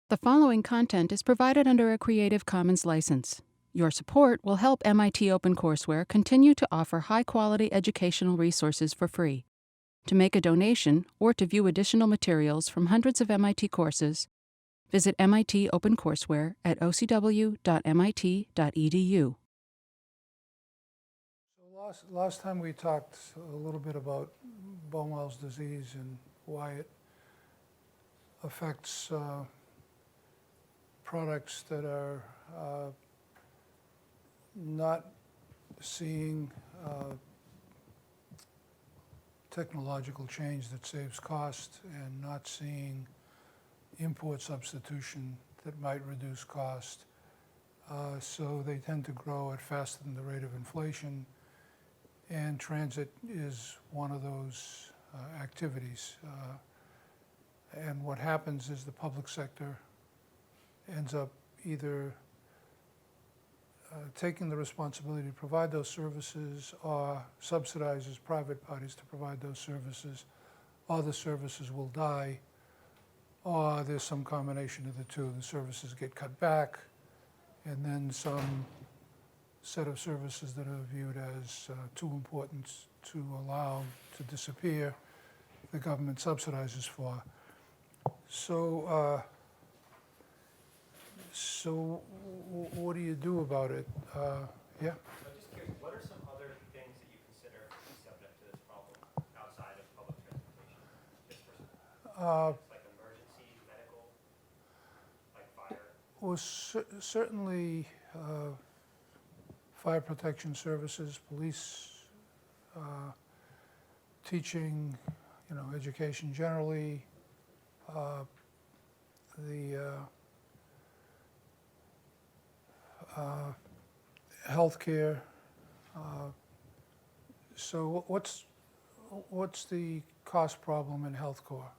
The following content is provided under a Creative Commons license. Your support will help MIT OpenCourseWare continue to offer high-quality educational resources for free. To make a donation or to view additional materials from hundreds of MIT courses, visit MIT OpenCourseWare at ocw.mit.edu. So last time we talked a little bit about Baumol's disease and why it affects products that are not seeing technological change that saves cost and not seeing import substitution that might reduce cost. So they tend to grow at faster than the rate of inflation, and transit is one of those activities. And what happens is the public sector ends up either taking the responsibility to provide those services or subsidizes private parties to provide those services, or the services will die, or there's some combination of the two. The services get cut back, and then some set of services that are viewed as too important to allow to disappear, the government subsidizes for. So, what do you do about it? Yeah? I'm just curious, what are some other things that you consider to be subject to this problem outside of public transportation? Just for like emergency, medical, like fire? Well, certainly fire protection services, police, teaching, education generally, the healthcare. So what's the cost problem in healthcare?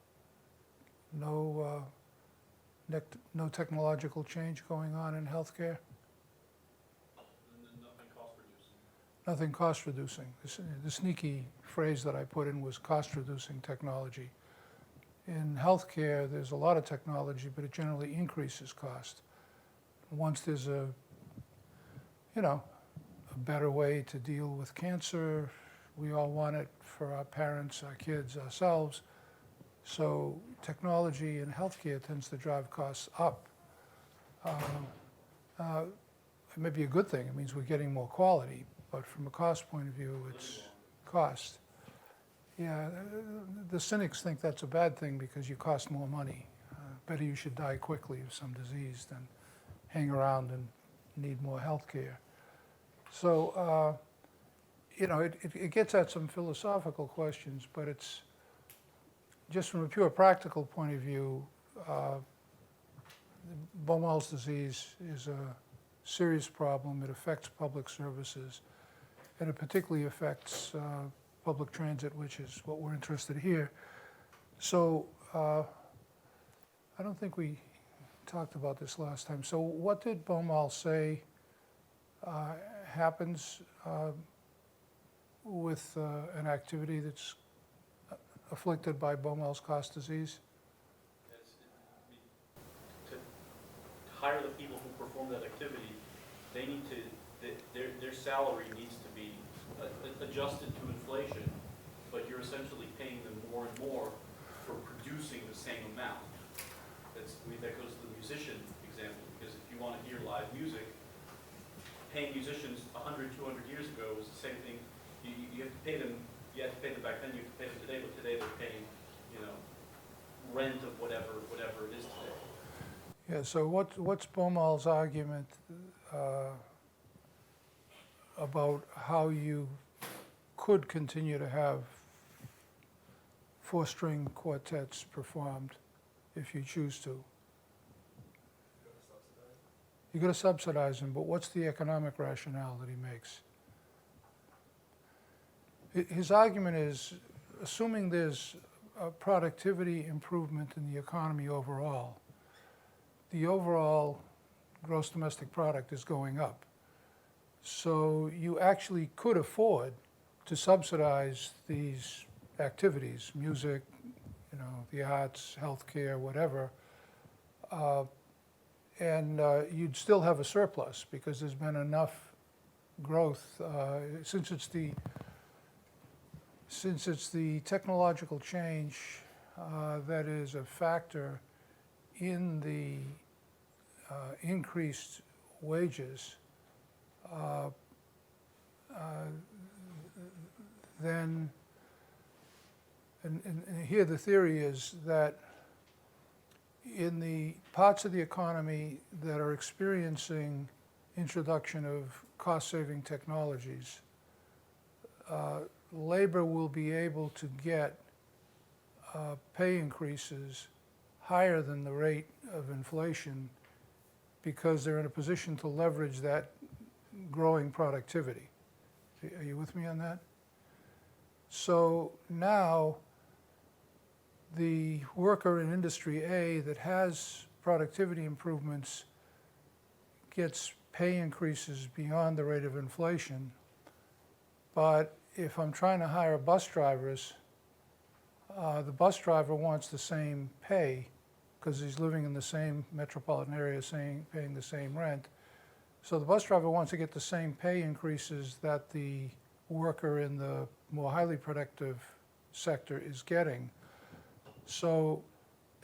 No technological change going on in healthcare? Nothing cost reducing. Nothing cost reducing. The sneaky phrase that I put in was cost reducing technology. In healthcare, there's a lot of technology, but it generally increases cost. Once there's a better way to deal with cancer, we all want it for our parents, our kids, ourselves. So technology in healthcare tends to drive costs up. It may be a good thing. It means we're getting more quality, but from a cost point of view, it's cost. Yeah, the cynics think that's a bad thing because you cost more money. Better you should die quickly of some disease than hang around and need more health care. So, it gets at some philosophical questions, but it's just from a pure practical point of view, Baumol's disease is a serious problem. It affects public services, and it particularly affects public transit, which is what we're interested in here. So I don't think we talked about this last time. So what did Baumol say happens with an activity that's afflicted by Baumol's cost disease? To hire the people who perform that activity, they need to, their salary needs to be adjusted to inflation, but you're essentially paying them more and more for producing the same amount. That goes to the musician example, because if you want to hear live music, paying musicians 100, 200 years ago was the same thing. You have to pay them, you had to pay them back then, you have to pay them today, but today they're paying, rent of whatever it is today. Yeah, so what's Baumol's argument about how you could continue to have four-string quartets performed if you choose to? You're going to subsidize them, but what's the economic rationale that he makes? His argument is, assuming there's a productivity improvement in the economy overall, the overall gross domestic product is going up. So you actually could afford to subsidize these activities, music, the arts, healthcare, whatever, and you'd still have a surplus because there's been enough growth. Since it's the technological change that is a factor in the increased wages, then, and here the theory is that in the parts of the economy that are experiencing introduction of cost-saving technologies, labor will be able to get pay increases higher than the rate of inflation because they're in a position to leverage that growing productivity. Are you with me on that? So now the worker in industry A that has productivity improvements gets pay increases beyond the rate of inflation. But if I'm trying to hire bus drivers, the bus driver wants the same pay because he's living in the same metropolitan area, paying the same rent. So the bus driver wants to get the same pay increases that the worker in the more highly productive sector is getting. So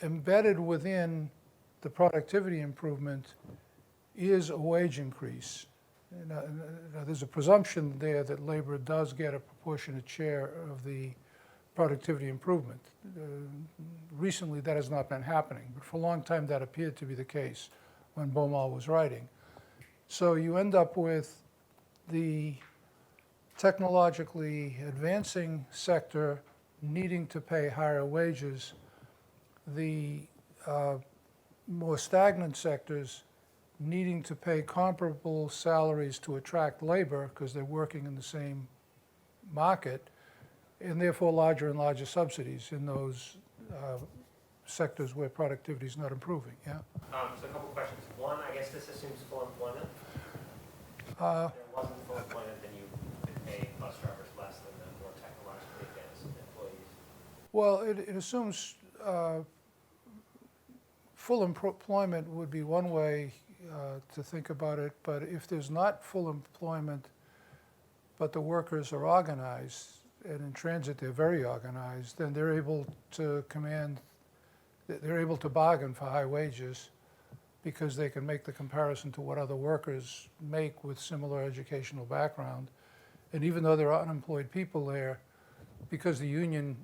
embedded within the productivity improvement is a wage increase. Now, there's a presumption there that labor does get a proportionate share of the productivity improvement. Recently, that has not been happening, but for a long time that appeared to be the case when Baumol was writing. So you end up with the technologically advancing sector needing to pay higher wages, the more stagnant sectors needing to pay comparable salaries to attract labor because they're working in the same market, and therefore larger and larger subsidies in those sectors where productivity is not improving, yeah? So a couple questions. One, I guess this assumes full employment. If there wasn't full employment, then you could pay bus drivers less than the more technologically advanced employees. Well, it assumes full employment would be one way to think about it, but if there's not full employment, but the workers are organized, and in transit they're very organized, then they're able to bargain for high wages because they can make the comparison to what other workers make with similar educational background. And even though there are unemployed people there, because the union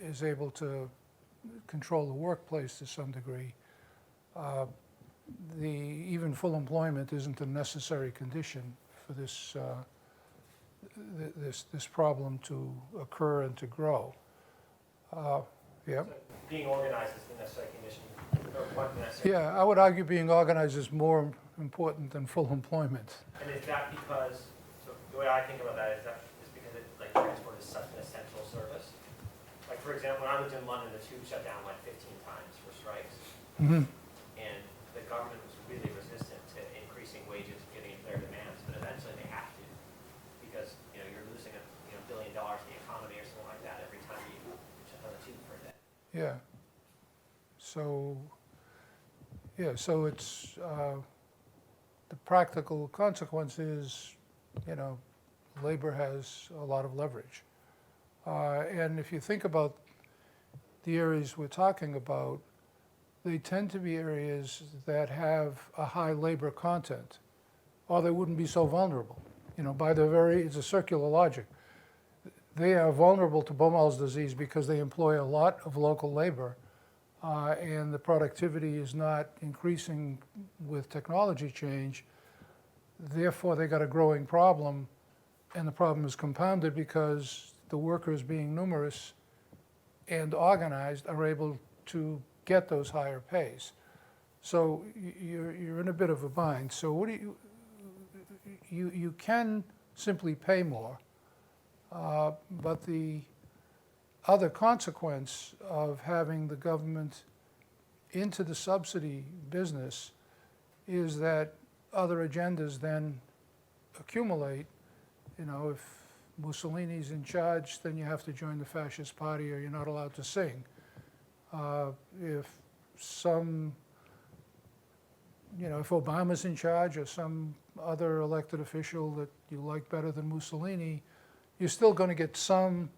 is able to control the workplace to some degree, even full employment isn't a necessary condition for this problem to occur and to grow. Yeah. So being organized is the necessary condition, or one necessary. Yeah, I would argue being organized is more important than full employment. And is that because, so the way I think about that is because transport is such an essential service? Like, for example, when I lived in London, the tube shut down 15 times for strikes. Mm-hmm. And the government was really resistant to increasing wages and getting into their demands, but eventually they have to, because you're losing $1 billion in the economy or something like that every time you shut down the tube for a day. Yeah. So it's the practical consequence is, labor has a lot of leverage. And if you think about the areas we're talking about, they tend to be areas that have a high labor content, or they wouldn't be so vulnerable. It's a circular logic. They are vulnerable to Baumol's disease because they employ a lot of local labor, and the productivity is not increasing with technology change. Therefore, they got a growing problem, and the problem is compounded because the workers, being numerous and organized, are able to get those higher pays. So you're in a bit of a bind. So what do you can simply pay more, but the other consequence of having the government into the subsidy business is that other agendas then accumulate. If Mussolini's in charge, then you have to join the fascist party or you're not allowed to sing. If some you know, if Obama's in charge or some other elected official that you like better than Mussolini, you're still going to get some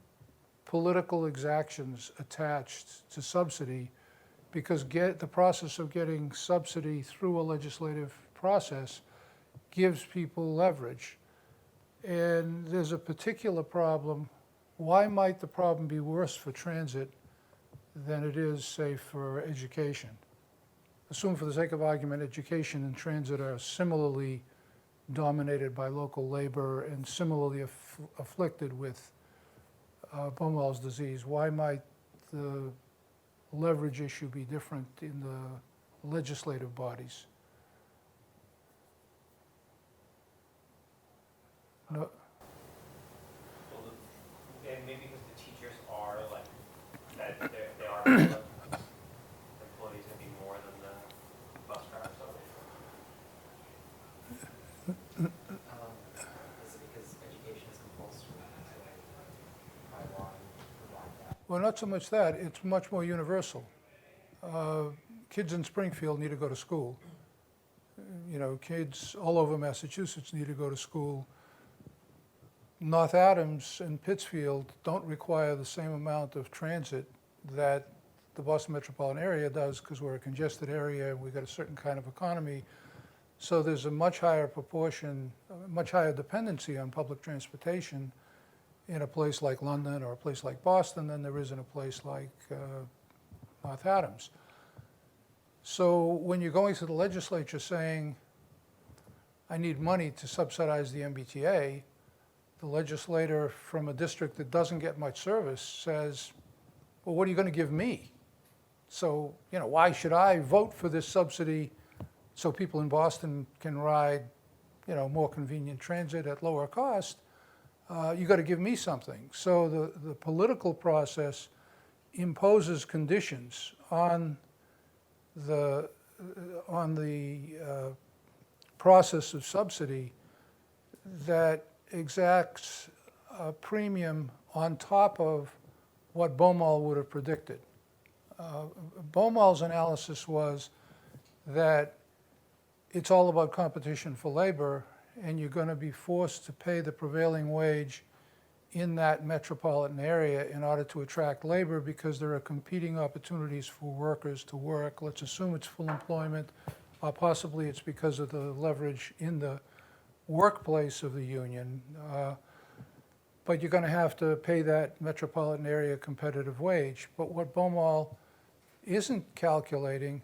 political exactions attached to subsidy, because the process of getting subsidy through a legislative process gives people leverage. And there's a particular problem. Why might the problem be worse for transit than it is, say, for education? Assume, for the sake of argument, education and transit are similarly dominated by local labor and similarly afflicted with Baumol's disease. Why might the leverage issue be different in the legislative bodies? No, Well, and maybe because the teachers are like, that they are public employees, it'd be more than the bus drivers. Is it because education is compulsory by law and provide that? well, not so much that. It's much more universal. Kids in Springfield need to go to school. You know, kids all over Massachusetts need to go to school. North Adams and Pittsfield don't require the same amount of transit that the Boston metropolitan area does, because we're a congested area, we've got a certain kind of economy. So there's a much higher proportion, much higher dependency on public transportation in a place like London or a place like Boston than there is in a place like North Adams. So when you're going to the legislature saying, I need money to subsidize the MBTA, the legislator from a district that doesn't get much service says, well, what are you going to give me? So, you know, why should I vote for this subsidy so people in Boston can ride, you know, more convenient transit at lower cost? You got to give me something. So the political process imposes conditions on the process of subsidy that exacts a premium on top of what Baumol would have predicted. Baumol's analysis was that it's all about competition for labor, and you're going to be forced to pay the prevailing wage in that metropolitan area in order to attract labor, because there are competing opportunities for workers to work. Let's assume it's full employment, or possibly it's because of the leverage in the workplace of the union. But you're going to have to pay that metropolitan area competitive wage. But what Baumol isn't calculating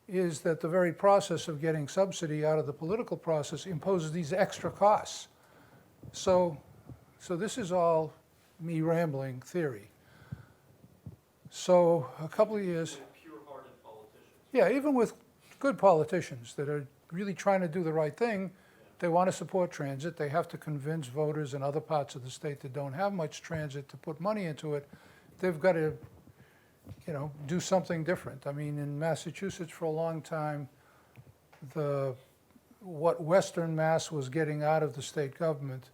is that the very process of getting subsidy out of the political process imposes these extra costs. So this is all me rambling theory. So a couple of years, Pure-hearted politicians. yeah, even with good politicians that are really trying to do the right thing, they want to support transit. They have to convince voters in other parts of the state that don't have much transit to put money into it. They've got to, you know, do something different. I mean, in Massachusetts for a long time, what Western Mass was getting out of the state government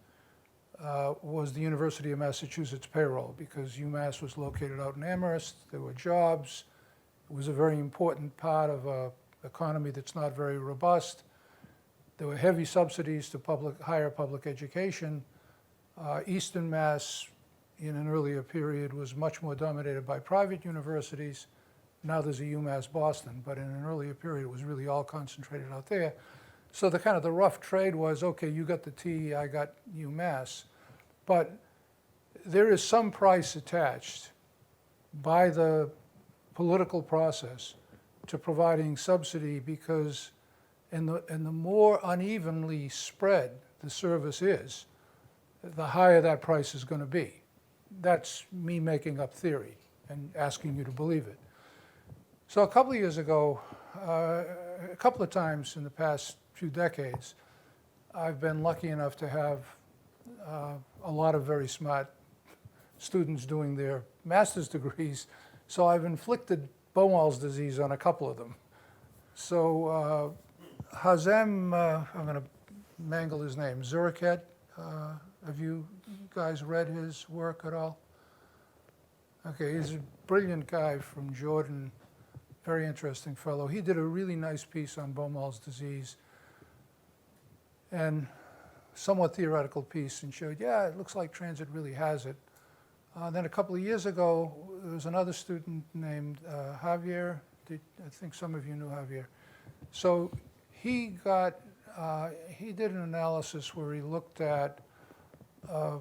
was the University of Massachusetts payroll, because UMass was located out in Amherst. There were jobs. It was a very important part of an economy that's not very robust. There were heavy subsidies to higher public education. Eastern Mass, in an earlier period, was much more dominated by private universities. Now there's a UMass Boston, but in an earlier period, it was really all concentrated out there. So the rough trade was, okay, you got the T, I got UMass. But there is some price attached by the political process to providing subsidy, because and the more unevenly spread the service is, the higher that price is going to be. That's me making up theory and asking you to believe it. So a couple of years ago, a couple of times in the past few decades, I've been lucky enough to have a lot of very smart students doing their master's degrees, so I've inflicted Baumol's disease on a couple of them. So Hazem, I'm going to mangle his name, Zuriket, have you guys read his work at all? Okay, he's a brilliant guy from Jordan. very interesting fellow. He did a really nice piece on Baumol's disease, and somewhat theoretical piece, and showed, yeah, it looks like transit really has it. Then a couple of years ago, there was another student named Javier. I think some of you knew Javier. So he did an analysis where he looked at a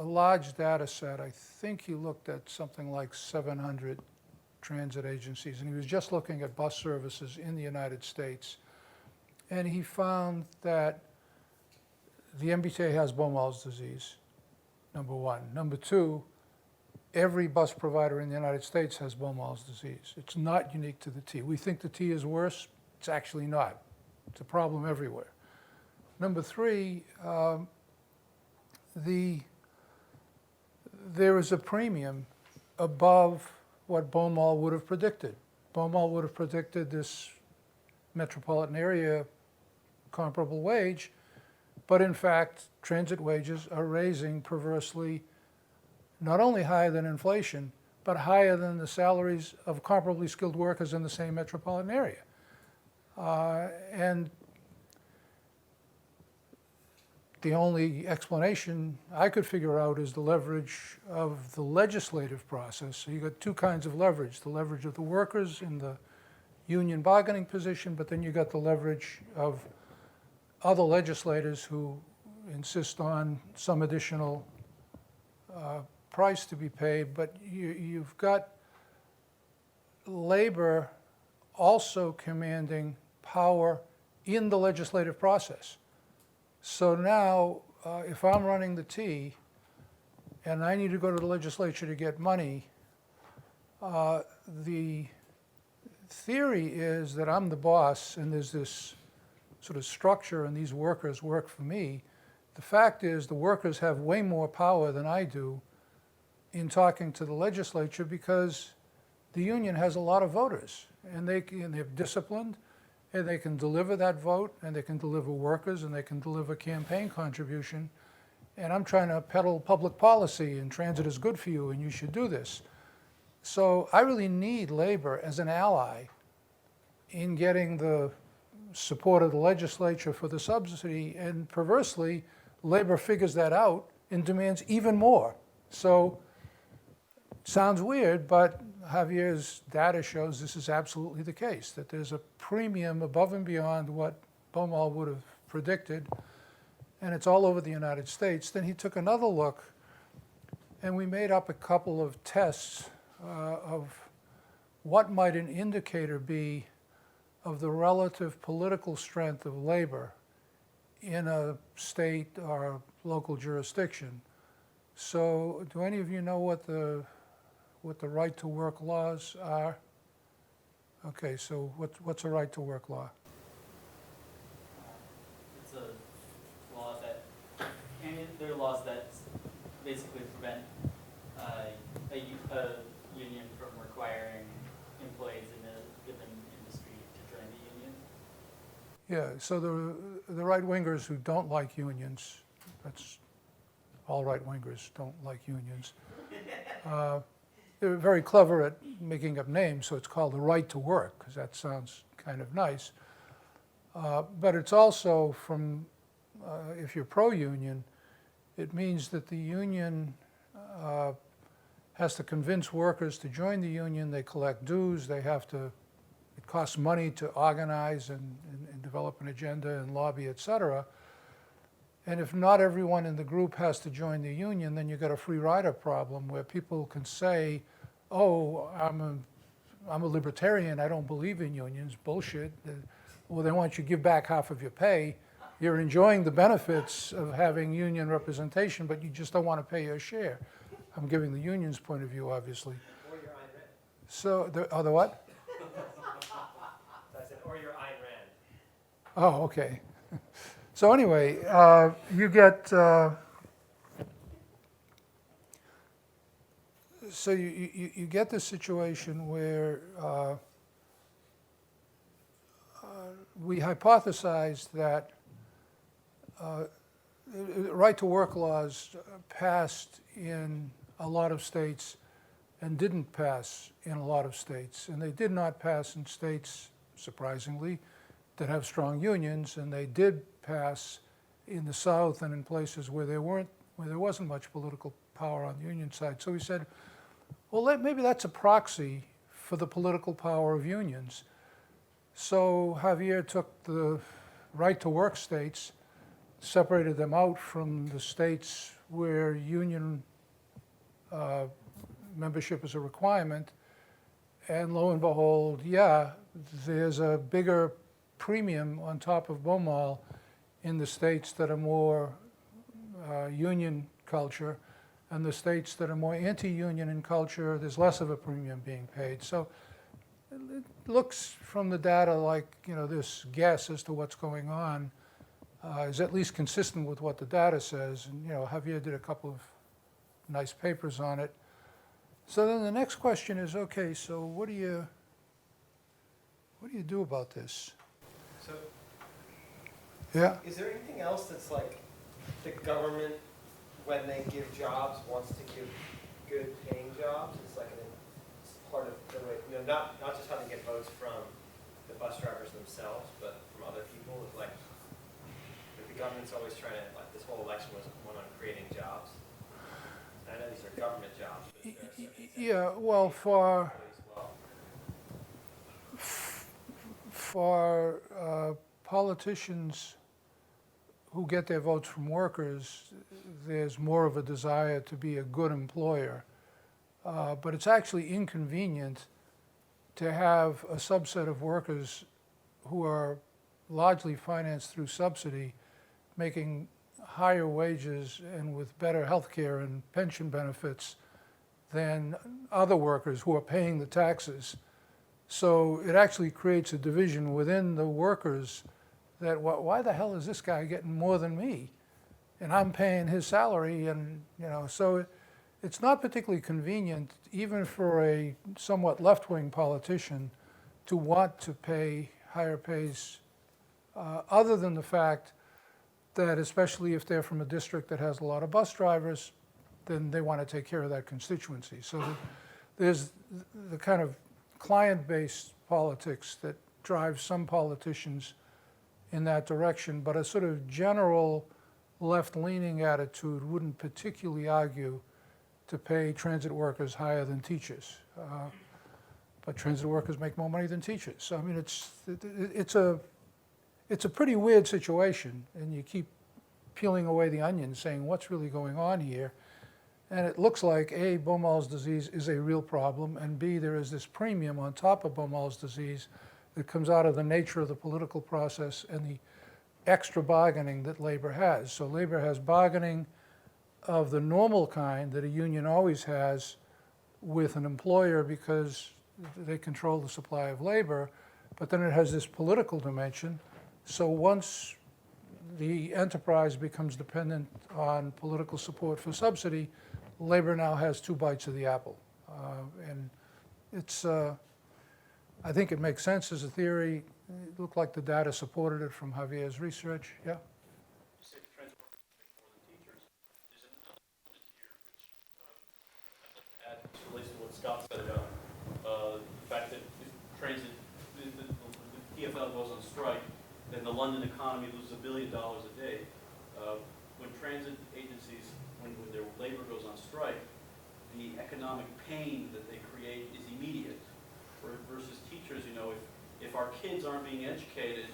large data set. I think he looked at something like 700 transit agencies, and he was just looking at bus services in the United States. And he found that the MBTA has Baumol's disease, number one. Number two, every bus provider in the United States has Baumol's disease. It's not unique to the T. We think the T is worse. It's actually not. It's a problem everywhere. Number three, there is a premium above what Baumol would have predicted. Baumol would have predicted this metropolitan area comparable wage, but in fact, transit wages are raising perversely not only higher than inflation, but higher than the salaries of comparably skilled workers in the same metropolitan area. And the only explanation I could figure out is the leverage of the legislative process. So you got two kinds of leverage: the leverage of the workers in the union bargaining position, but then you got the leverage of other legislators who insist on some additional price to be paid. But you've got labor also commanding power in the legislative process. So now, if I'm running the T and I need to go to the legislature to get money, the theory is that I'm the boss and there's this sort of structure and these workers work for me. The fact is the workers have way more power than I do in talking to the legislature because the union has a lot of voters and they're disciplined and they can deliver that vote and they can deliver workers and they can deliver campaign contribution. And I'm trying to peddle public policy and transit is good for you and you should do this. So I really need labor as an ally in getting the support of the legislature for the subsidy, and perversely, labor figures that out and demands even more. So, sounds weird, but Javier's data shows this is absolutely the case, that there's a premium above and beyond what Baumol would have predicted, and it's all over the United States. Then he took another look, and we made up a couple of tests of what might an indicator be of the relative political strength of labor in a state or local jurisdiction. So do any of you know what the right to work laws are? Okay, so what's a right to work law? It's a law that, and there are laws that basically prevent a union from requiring employees in a given industry to join the union. Yeah, so the right-wingers who don't like unions, that's all right-wingers don't like unions. They're very clever at making up names, so it's called the right to work, because that sounds kind of nice. But it's also from, if you're pro-union, it means that the union has to convince workers to join the union. They collect dues, they have to, it costs money to organize and develop an agenda and lobby, et cetera. And if not everyone in the group has to join the union, then you've got a free rider problem where people can say, oh, I'm a libertarian, I don't believe in unions, bullshit. Well, then why don't you give back half of your pay? You're enjoying the benefits of having union representation, but you just don't want to pay your share. I'm giving the union's point of view, obviously. Or you're Ayn Rand. So, the what? I said, or you're Ayn Rand. Oh, okay. So anyway, you get, so you get this situation where we hypothesized that right to work laws passed in a lot of states and didn't pass in a lot of states. And they did not pass in states, surprisingly, that have strong unions, and they did pass in the South and in places where there wasn't much political power on the union side. So we said, well, maybe that's a proxy for the political power of unions. So Javier took the right-to-work states, separated them out from the states where union membership is a requirement, and lo and behold, yeah, there's a bigger premium on top of Baumol in the states that are more union culture, and the states that are more anti-union in culture, there's less of a premium being paid. So it looks from the data like, this guess as to what's going on is at least consistent with what the data says. And, Javier did a couple of nice papers on it. So then the next question is, okay, so what do you do about this? So, Yeah. is there anything else that's like the government, when they give jobs, wants to give good paying jobs? It's like it's part of the way, not just how they get votes from the bus drivers themselves, but from other people. Like the government's always trying to, like, this whole election was one on creating jobs. And I know these are government jobs, but there are certain Yeah, well, for politicians who get their votes from workers, there's more of a desire to be a good employer. But it's actually inconvenient to have a subset of workers who are largely financed through subsidy, making higher wages and with better health care and pension benefits than other workers who are paying the taxes. So it actually creates a division within the workers that, why the hell is this guy getting more than me? And I'm paying his salary, and so it's not particularly convenient, even for a somewhat left-wing politician, to want to pay higher pays, other than the fact that, especially if they're from a district that has a lot of bus drivers, then they want to take care of that constituency. So there's the kind of client-based politics that drives some politicians in that direction, but a sort of general left-leaning attitude wouldn't particularly argue to pay transit workers higher than teachers. But transit workers make more money than teachers. So I mean, it's a pretty weird situation, and you keep peeling away the onion saying, what's really going on here? And it looks like, A, Baumol's disease is a real problem, and B, there is this premium on top of Baumol's disease that comes out of the nature of the political process and the extra bargaining that labor has. So labor has bargaining of the normal kind that a union always has with an employer because they control the supply of labor, but then it has this political dimension. So once the enterprise becomes dependent on political support for subsidy, labor now has two bites of the apple. And it's, I think it makes sense as a theory. It looked like the data supported it from Javier's research. Yeah? Say the transit workers make more than teachers. There's another element here which I'd like to add, which relates to what Scott said about the fact that if transit, the TfL goes on strike, then the London economy loses $1 billion a day. When transit agencies, when their labor goes on strike, the economic pain that they create is immediate. Versus teachers, if our kids aren't being educated,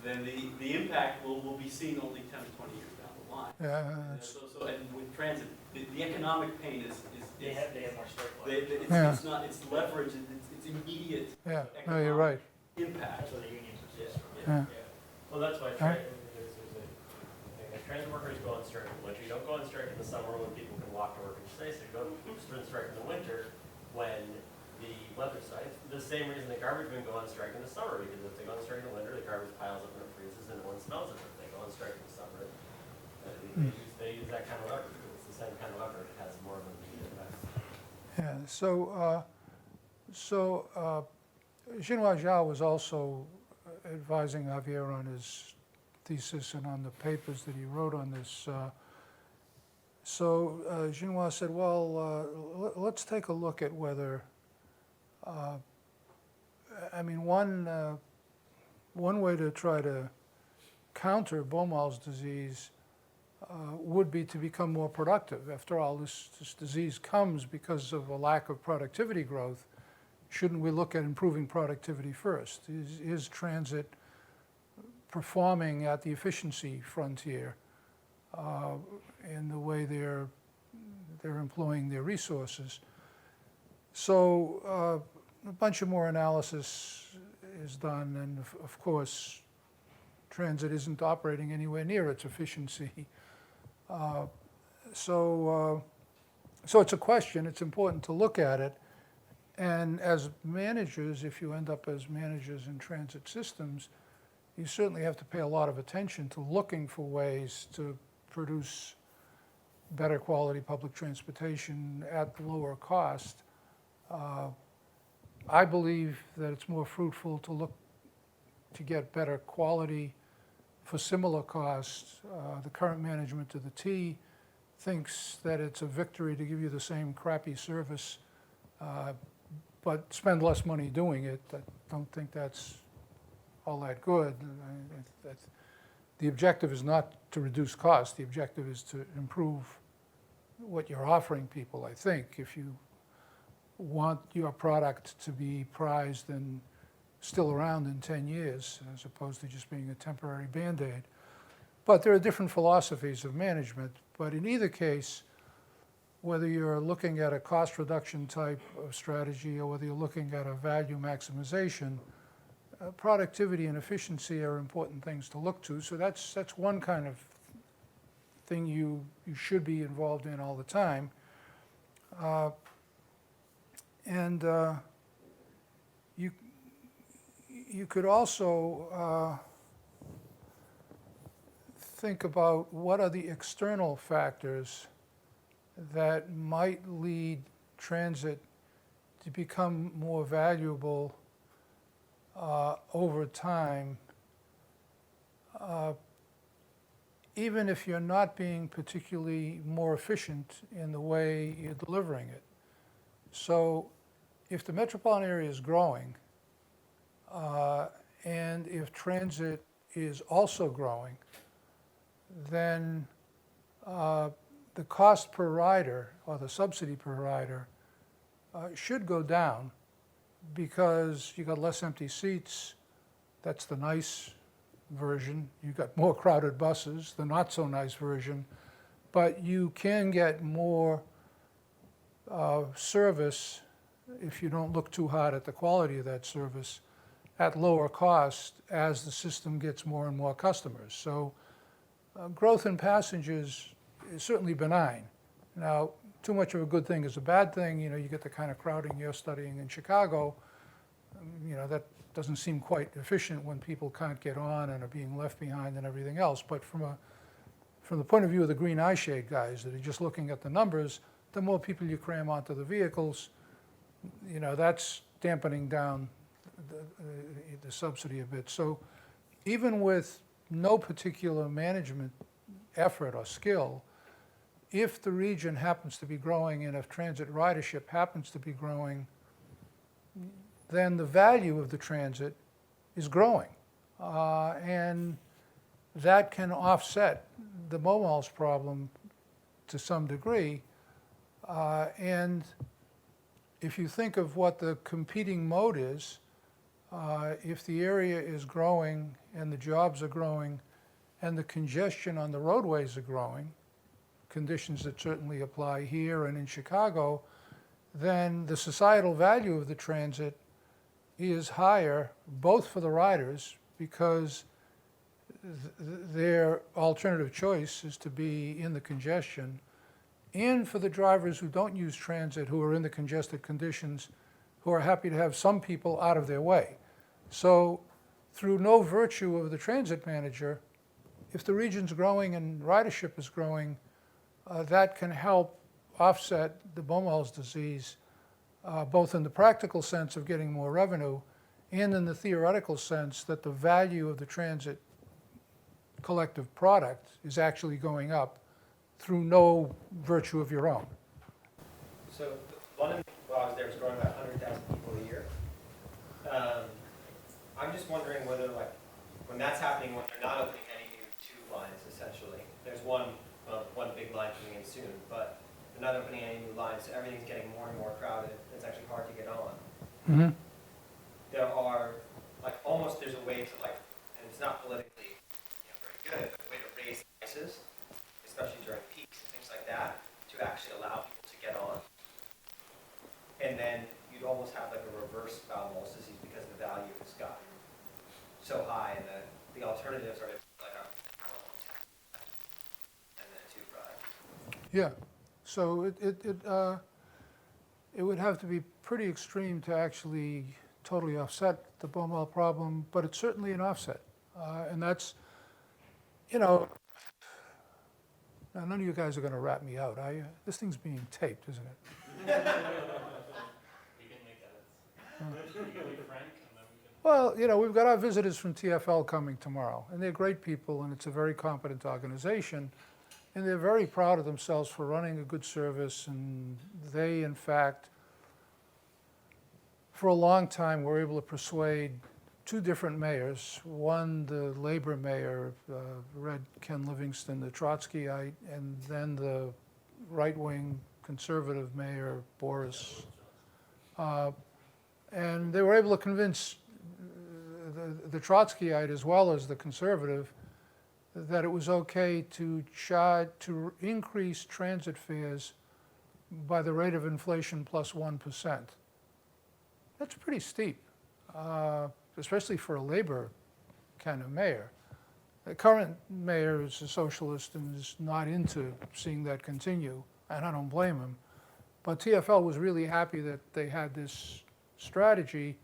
then the impact will be seen only 10 or 20 years down the line. Yeah. So and with transit, the economic pain is They have more strike it's not, it's leverage, it's immediate Yeah. No, you're right. impact. That's what the unions exist for. Yeah. Well, that's why Right. there's a thing that transit workers go on strike in the winter. You don't go on strike in the summer when people can walk to work and stay. So you go on strike in the winter when the weather sites. The same reason the garbage men go on strike in the summer, because if they go on strike in the winter, the garbage piles up and it freezes and no one smells it. If they go on strike in the summer, they use that kind of leverage. It's the same kind of leverage. It has more of an immediate effect. Yeah. So Xinhua Zhao was also advising Javier on his thesis and on the papers that he wrote on this. So Genois said, well, let's take a look at whether, I mean, one way to try to counter Baumol's disease would be to become more productive. After all, this disease comes because of a lack of productivity growth. Shouldn't we look at improving productivity first? Is transit performing at the efficiency frontier in the way they're employing their resources? So a bunch of more analysis is done, and of course, transit isn't operating anywhere near its efficiency. So it's a question. It's important to look at it. And as managers, if you end up as managers in transit systems, you certainly have to pay a lot of attention to looking for ways to produce better quality public transportation at lower cost. I believe that it's more fruitful to look to get better quality for similar costs. The current management of the T thinks that it's a victory to give you the same crappy service, but spend less money doing it. I don't think that's all that good. The objective is not to reduce costs. The objective is to improve what you're offering people, I think. If you want your product to be prized and still around in 10 years, as opposed to just being a temporary Band-Aid. But there are different philosophies of management. But in either case, whether you're looking at a cost reduction type of strategy or whether you're looking at a value maximization, productivity and efficiency are important things to look to. So that's one kind of thing you should be involved in all the time. You could also think about what are the external factors that might lead transit to become more valuable over time, even if you're not being particularly more efficient in the way you're delivering it. So if the metropolitan area is growing, and if transit is also growing, then the cost per rider or the subsidy per rider should go down because you got less empty seats. That's the nice version. You got more crowded buses, the not so nice version, but you can get more service if you don't look too hard at the quality of that service at lower cost as the system gets more and more customers. So growth in passengers is certainly benign. Now, too much of a good thing is a bad thing. You know, you get the kind of crowding you're studying in Chicago. You know, that doesn't seem quite efficient when people can't get on and are being left behind and everything else. But from the point of view of the green eye shade guys that are just looking at the numbers, the more people you cram onto the vehicles, you know, that's dampening down the subsidy a bit. So even with no particular management effort or skill, if the region happens to be growing and if transit ridership happens to be growing, then the value of the transit is growing. And that can offset the Baumol's problem to some degree. And if you think of what the competing mode is, if the area is growing and the jobs are growing and the congestion on the roadways are growing, conditions that certainly apply here and in Chicago, then the societal value of the transit is higher, both for the riders, because their alternative choice is to be in the congestion, and for the drivers who don't use transit, who are in the congested conditions, who are happy to have some people out of their way. So through no virtue of the transit manager, if the region's growing and ridership is growing, that can help offset the Baumol's disease, both in the practical sense of getting more revenue and in the theoretical sense that the value of the transit collective product is actually going up through no virtue of your own. So London, while I was there, was growing about 100,000 people a year. I'm just wondering whether, like, when that's happening, when they're not opening any new tube lines, essentially, there's one big line coming in soon, but they're not opening any new lines, so everything's getting more and more crowded. It's actually hard to get on. Mm-hmm. There are, like, almost there's a way to, like, and it's not politically, very good, but a way to raise prices, especially during peaks and things like that, to actually allow people to get on. And then you'd almost have like a reverse Baumol disease because the value has gotten so high, and the alternatives are like and then a tube ride. Yeah, so it would have to be pretty extreme to actually totally offset the Baumol problem, but it's certainly an offset. And that's, now none of you guys are going to rat me out, are you? This thing's being taped, isn't it? We can make edits. You can be frank, and then we can. Well, we've got our visitors from TfL coming tomorrow, and they're great people, and it's a very competent organization, and they're very proud of themselves for running a good service, and they, in fact, for a long time were able to persuade two different mayors, one the labor mayor, Red Ken Livingston, the Trotskyite, and then the right-wing conservative mayor, Boris. And they were able to convince the Trotskyite as well as the conservative that it was okay to increase transit fares by the rate of inflation plus 1%. That's pretty steep, especially for a labor kind of mayor. The current mayor is a socialist and is not into seeing that continue, and I don't blame him. But TfL was really happy that they had this strategy.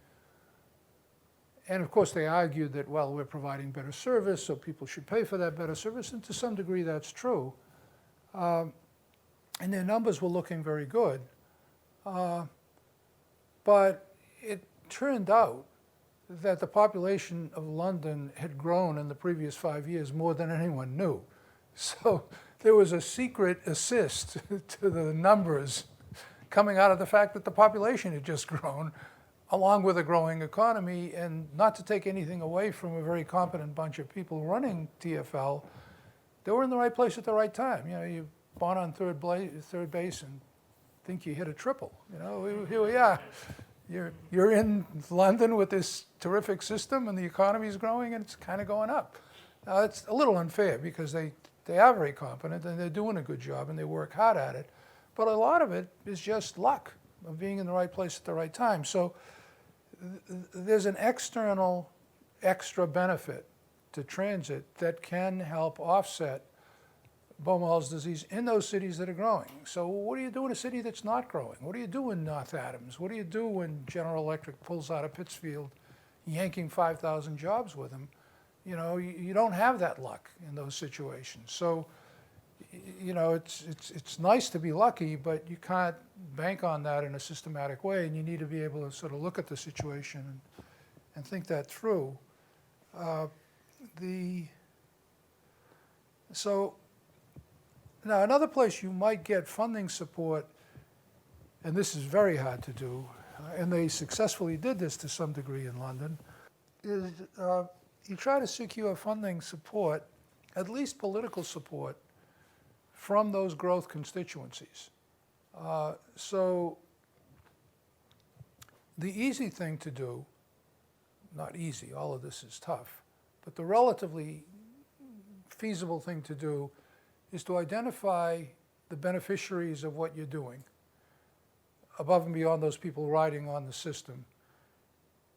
And of course they argued that, well, we're providing better service, so people should pay for that better service, and to some degree that's true. And their numbers were looking very good. But it turned out that the population of London had grown in the previous 5 years more than anyone knew. So there was a secret assist to the numbers coming out of the fact that the population had just grown, along with a growing economy. And not to take anything away from a very competent bunch of people running TfL, they were in the right place at the right time. You born on third base and think you hit a triple. Here we are. You're in London with this terrific system, and the economy is growing, and it's kind of going up. Now, it's a little unfair because they are very competent, and they're doing a good job, and they work hard at it. But a lot of it is just luck of being in the right place at the right time. So there's an external extra benefit to transit that can help offset Baumol's disease in those cities that are growing. So what do you do in a city that's not growing? What do you do in North Adams? What do you do when General Electric pulls out of Pittsfield, yanking 5,000 jobs with them? You don't have that luck in those situations. So, it's nice to be lucky, but you can't bank on that in a systematic way, and you need to be able to sort of look at the situation and think that through. Now, another place you might get funding support, and this is very hard to do, and they successfully did this to some degree in London, is you try to secure funding support, at least political support, from those growth constituencies. So the easy thing to do, not easy, all of this is tough, but the relatively feasible thing to do is to identify the beneficiaries of what you're doing, above and beyond those people riding on the system.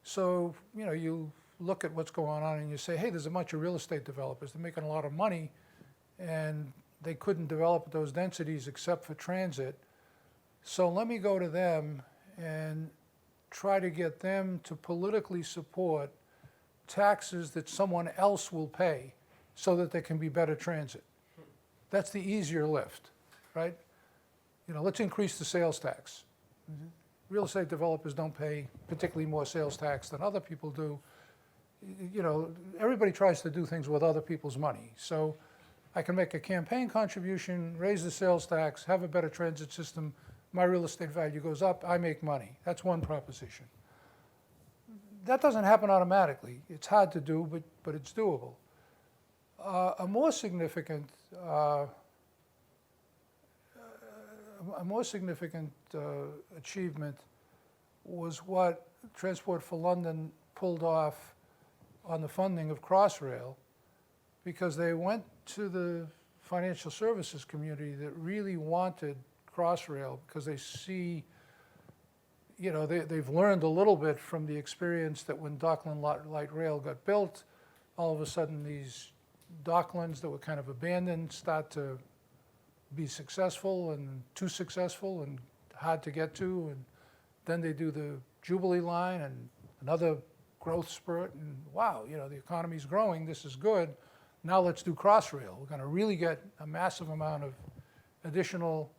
So, you look at what's going on and you say, hey, there's a bunch of real estate developers, they're making a lot of money, and they couldn't develop those densities except for transit. So let me go to them and try to get them to politically support taxes that someone else will pay so that there can be better transit. That's the easier lift, right? Let's increase the sales tax. Real estate developers don't pay particularly more sales tax than other people do. Everybody tries to do things with other people's money. So I can make a campaign contribution, raise the sales tax, have a better transit system, my real estate value goes up, I make money. That's one proposition. That doesn't happen automatically. It's hard to do, but it's doable. A more significant achievement was what Transport for London pulled off on the funding of Crossrail, because they went to the financial services community that really wanted Crossrail, because they see, you know, they've learned a little bit from the experience that when Dockland Light Rail got built, all of a sudden these docklands that were kind of abandoned start to be successful and too successful and hard to get to, and then they do the Jubilee line and another growth spurt, and wow, you know, the economy's growing, this is good. Now let's do Crossrail. We're going to really get a massive amount of additional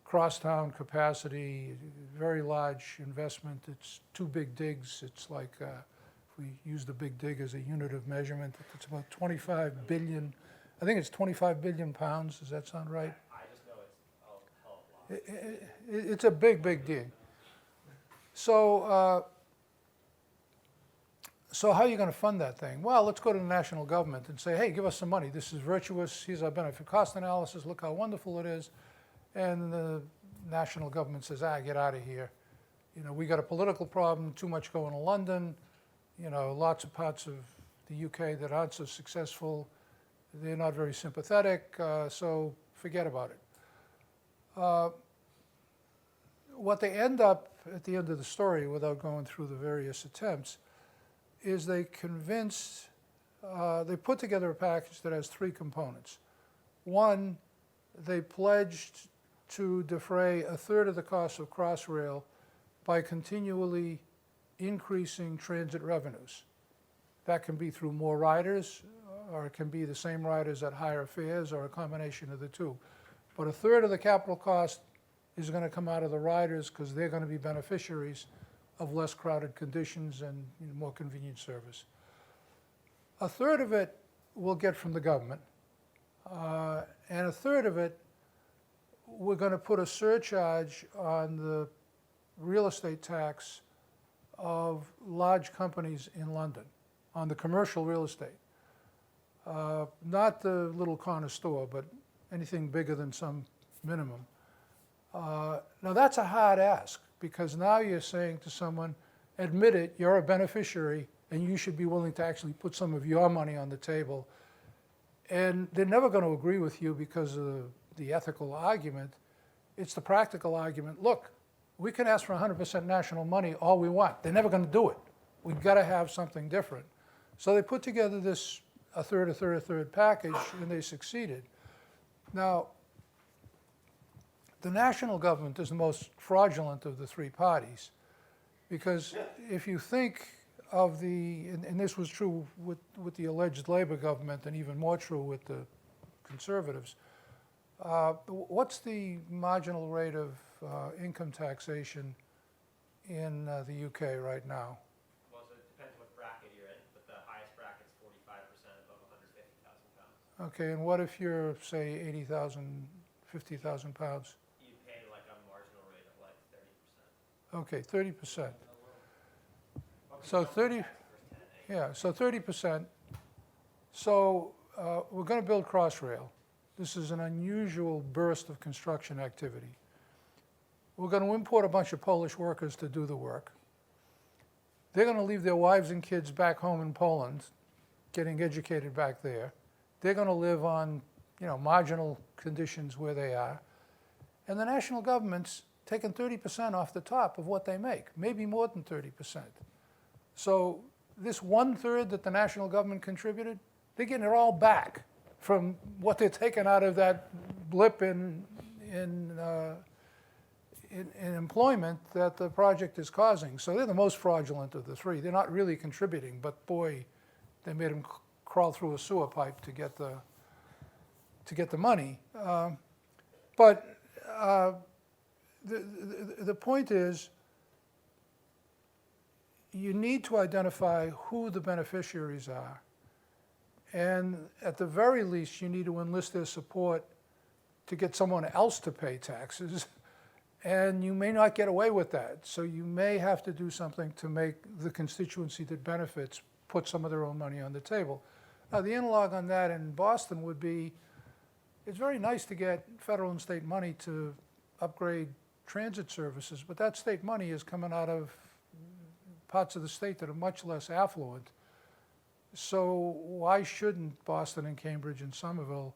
crosstown capacity, very large investment. It's 2 big digs. It's like, if we use the big dig as a unit of measurement, it's about 25 billion, I think it's 25 billion pounds. Does that sound right? I just know it's a hell of a lot. It's a big, big dig. So, so how are you going to fund that thing? Well, let's go to the national government and say, hey, give us some money. This is virtuous. Here's our benefit cost analysis. Look how wonderful it is. And the national government says, get out of here. You know, we got a political problem, too much going to London. You know, lots of parts of the UK that aren't so successful. They're not very sympathetic, so forget about it. What they end up at the end of the story, without going through the various attempts, is they convinced, they put together a package that has 3 components. One, they pledged to defray 1/3 of the cost of Crossrail by continually increasing transit revenues. That can be through more riders, or it can be the same riders at higher fares, or a combination of the two. But 1/3 of the capital cost is going to come out of the riders, because they're going to be beneficiaries of less crowded conditions and, you know, more convenient service. 1/3 of it we'll get from the government, and 1/3 of it we're going to put a surcharge on the real estate tax of large companies in London, on the commercial real estate. Not the little corner store, but anything bigger than some minimum. Now that's a hard ask, because now you're saying to someone, admit it, you're a beneficiary, and you should be willing to actually put some of your money on the table. And they're never going to agree with you because of the ethical argument. It's the practical argument. Look, we can ask for 100% national money all we want. They're never going to do it. We've got to have something different. So they put together this 1/3, 1/3, 1/3 package, and they succeeded. Now, the national government is the most fraudulent of the 3 parties, because if you think of and this was true with the alleged Labor government, and even more true with the Conservatives, what's the marginal rate of income taxation in the UK right now? Well, so it depends what bracket you're in, but the highest bracket's 45% above 150,000 pounds. Okay, and what if you're, say, 80,000, 50,000 pounds? You pay like a marginal rate of like 30%. Okay, 30%. So 30%. So we're going to build Crossrail. This is an unusual burst of construction activity. We're going to import a bunch of Polish workers to do the work. They're going to leave their wives and kids back home in Poland, getting educated back there. They're going to live on, you know, marginal conditions where they are. And the national government's taking 30% off the top of what they make, maybe more than 30%. So this 1/3 that the national government contributed, they're getting it all back from what they're taking out of that blip in employment that the project is causing. So they're the most fraudulent of the 3. They're not really contributing, but boy, they made them crawl through a sewer pipe to get the money. But the point is, you need to identify who the beneficiaries are, And at the very least, you need to enlist their support to get someone else to pay taxes. And you may not get away with that. So you may have to do something to make the constituency that benefits put some of their own money on the table. Now, the analog on that in Boston would be, it's very nice to get federal and state money to upgrade transit services, but that state money is coming out of parts of the state that are much less affluent. So why shouldn't Boston and Cambridge and Somerville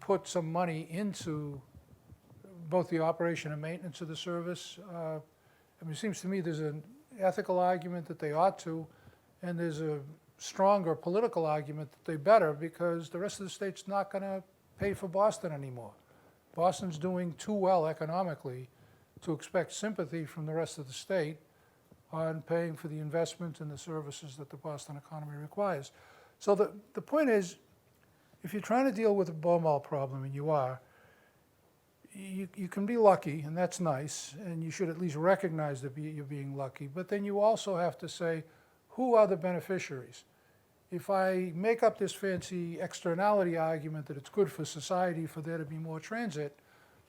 put some money into both the operation and maintenance of the service? I mean, it seems to me there's an ethical argument that they ought to, and there's a stronger political argument that they better, because the rest of the state's not going to pay for Boston anymore. Boston's doing too well economically to expect sympathy from the rest of the state on paying for the investment and the services that the Boston economy requires. So the point is, if you're trying to deal with a Baumol problem, and you are, you can be lucky, and that's nice, and you should at least recognize that you're being lucky, but then you also have to say, who are the beneficiaries? If I make up this fancy externality argument that it's good for society for there to be more transit,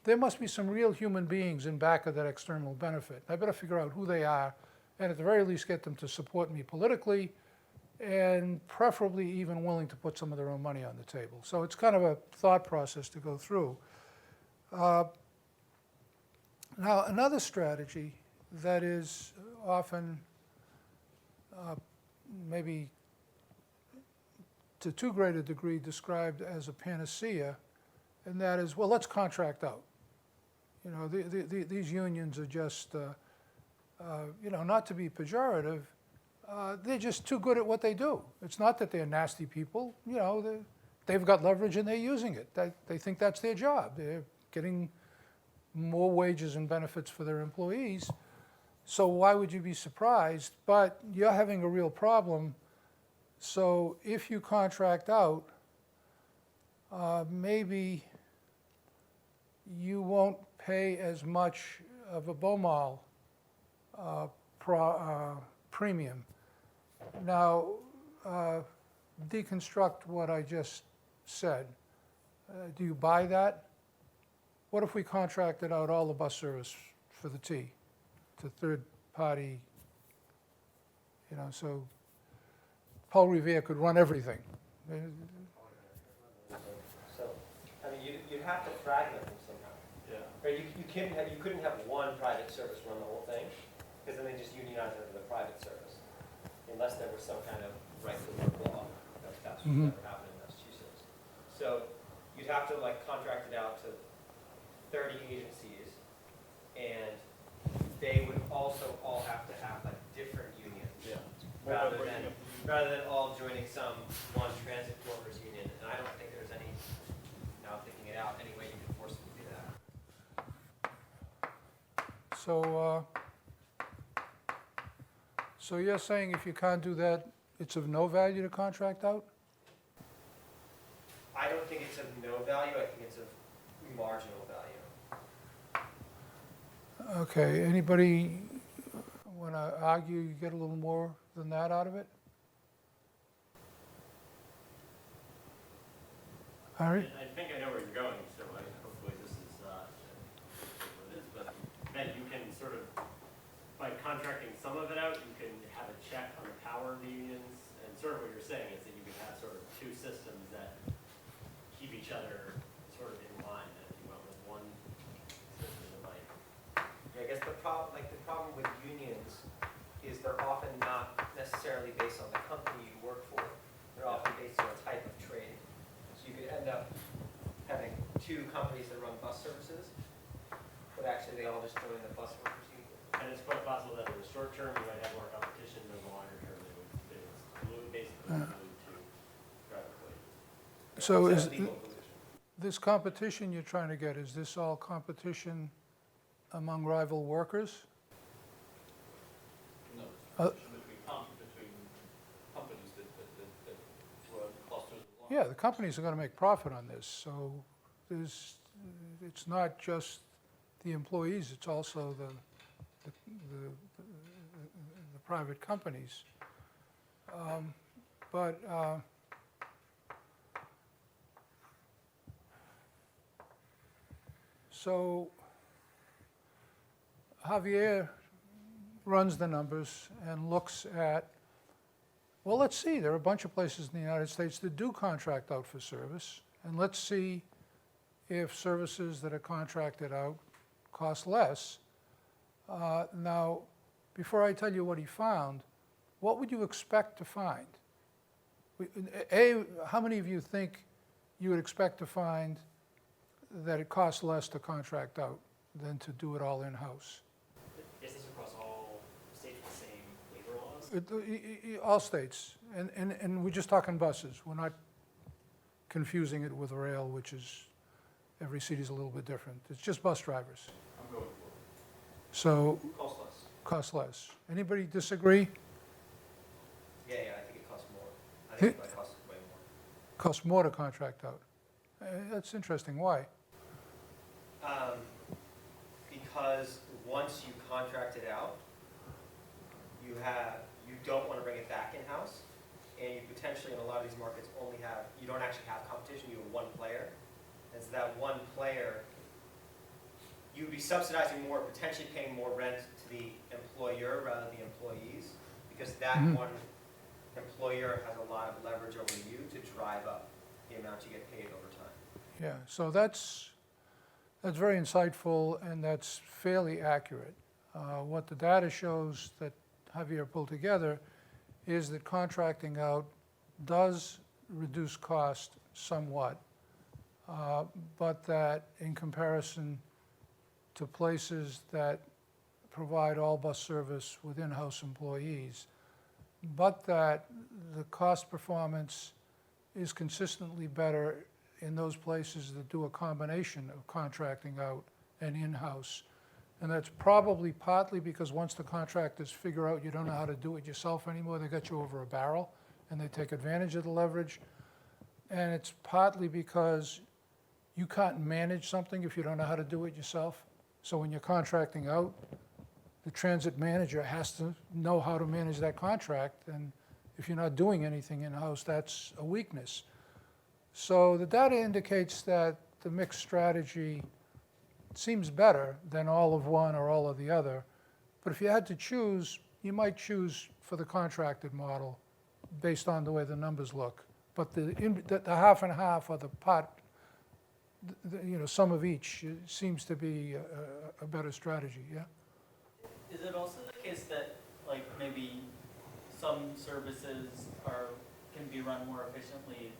there must be some real human beings in back of that external benefit. I better figure out who they are, and at the very least get them to support me politically, and preferably even willing to put some of their own money on the table. So it's kind of a thought process to go through. Now, another strategy that is often maybe to too great a degree described as a panacea, and that is, well, let's contract out. You know, these unions are just, you know, not to be pejorative, they're just too good at what they do. It's not that they're nasty people. You know, they've got leverage and they're using it. They think that's their job. They're getting more wages and benefits for their employees. So why would you be surprised? But you're having a real problem. So if you contract out, maybe you won't pay as much of a Baumol premium. Now, deconstruct what I just said. Do you buy that? What if we contracted out all the bus service for the T to third party, you know, so Paul Revere could run everything. So, I mean, you'd have to fragment them somehow. Yeah. Right, you couldn't have one private service run the whole thing, because then they just unionize it for the private service, unless there was some kind of right to work law. That's what never happened in Massachusetts. So you'd have to like contract it out to 30 agencies, and they would also all have to have like different unions. Yeah. Rather than all joining some one transit workers union. And I don't think there's any, now thinking it out, any way you can force them to do that. So you're saying if you can't do that, it's of no value to contract out? I don't think it's of no value, I think it's of marginal value. Okay, anybody want to argue you get a little more than that out of it? Harry? I think I know where you're going, so hopefully this is what it is, but then you can sort of, by contracting some of it out, you can have a check on the power of the unions, and sort of what you're saying is that you can have sort of two systems that keep each other sort of in line, and if you went with one system that might. Yeah, I guess the problem with unions is they're often not necessarily based on the company you work for. They're often based on a type of trade. So you could end up having two companies that run bus services, but actually they all just join the bus workers union. And it's quite possible that in the short term, you might have more competition, but in the longer term, they would basically glued to private wages. So It's is a legal pollution. this competition you're trying to get, is this all competition among rival workers? No, Uh, between companies that run clusters of lines. Yeah, the companies are going to make profit on this, so it's not just the employees, it's also the private companies. But So Javier runs the numbers and looks at, well, let's see, there are a bunch of places in the United States that do contract out for service, and let's see if services that are contracted out cost less. Now, before I tell you what he found, what would you expect to find? How many of you think you would expect to find that it costs less to contract out than to do it all in-house? Is this across all states with the same labor laws? All states, and we're just talking buses. We're not confusing it with rail, which is, every city's a little bit different. It's just bus drivers. I'm going for So, it. Cost less. cost less. Anybody disagree? Yeah, I think it costs more. I think it might cost way more. Costs more to contract out. That's interesting. Why? Because once you contract it out, you don't want to bring it back in-house, and you potentially, in a lot of these markets, you don't actually have competition, you have one player. And so that one player, you'd be subsidizing more, potentially paying more rent to the employer rather than the employees, because that one employer has a lot of leverage over you to drive up the amount you get paid over time. Yeah, so that's very insightful, and that's fairly accurate. What the data shows that Javier pulled together is that contracting out does reduce cost somewhat, but that in comparison to places that provide all bus service with in-house employees, but that the cost performance is consistently better in those places that do a combination of contracting out and in-house. And that's probably partly because once the contractors figure out you don't know how to do it yourself anymore, they got you over a barrel and they take advantage of the leverage. And it's partly because you can't manage something if you don't know how to do it yourself. So when you're contracting out, the transit manager has to know how to manage that contract. And if you're not doing anything in-house, that's a weakness. So the data indicates that the mixed strategy seems better than all of one or all of the other. But if you had to choose, you might choose for the contracted model based on the way the numbers look. But the half and half or the pot, some of each seems to be a better strategy, yeah? Is it also the case that, like, maybe some services can be run more efficiently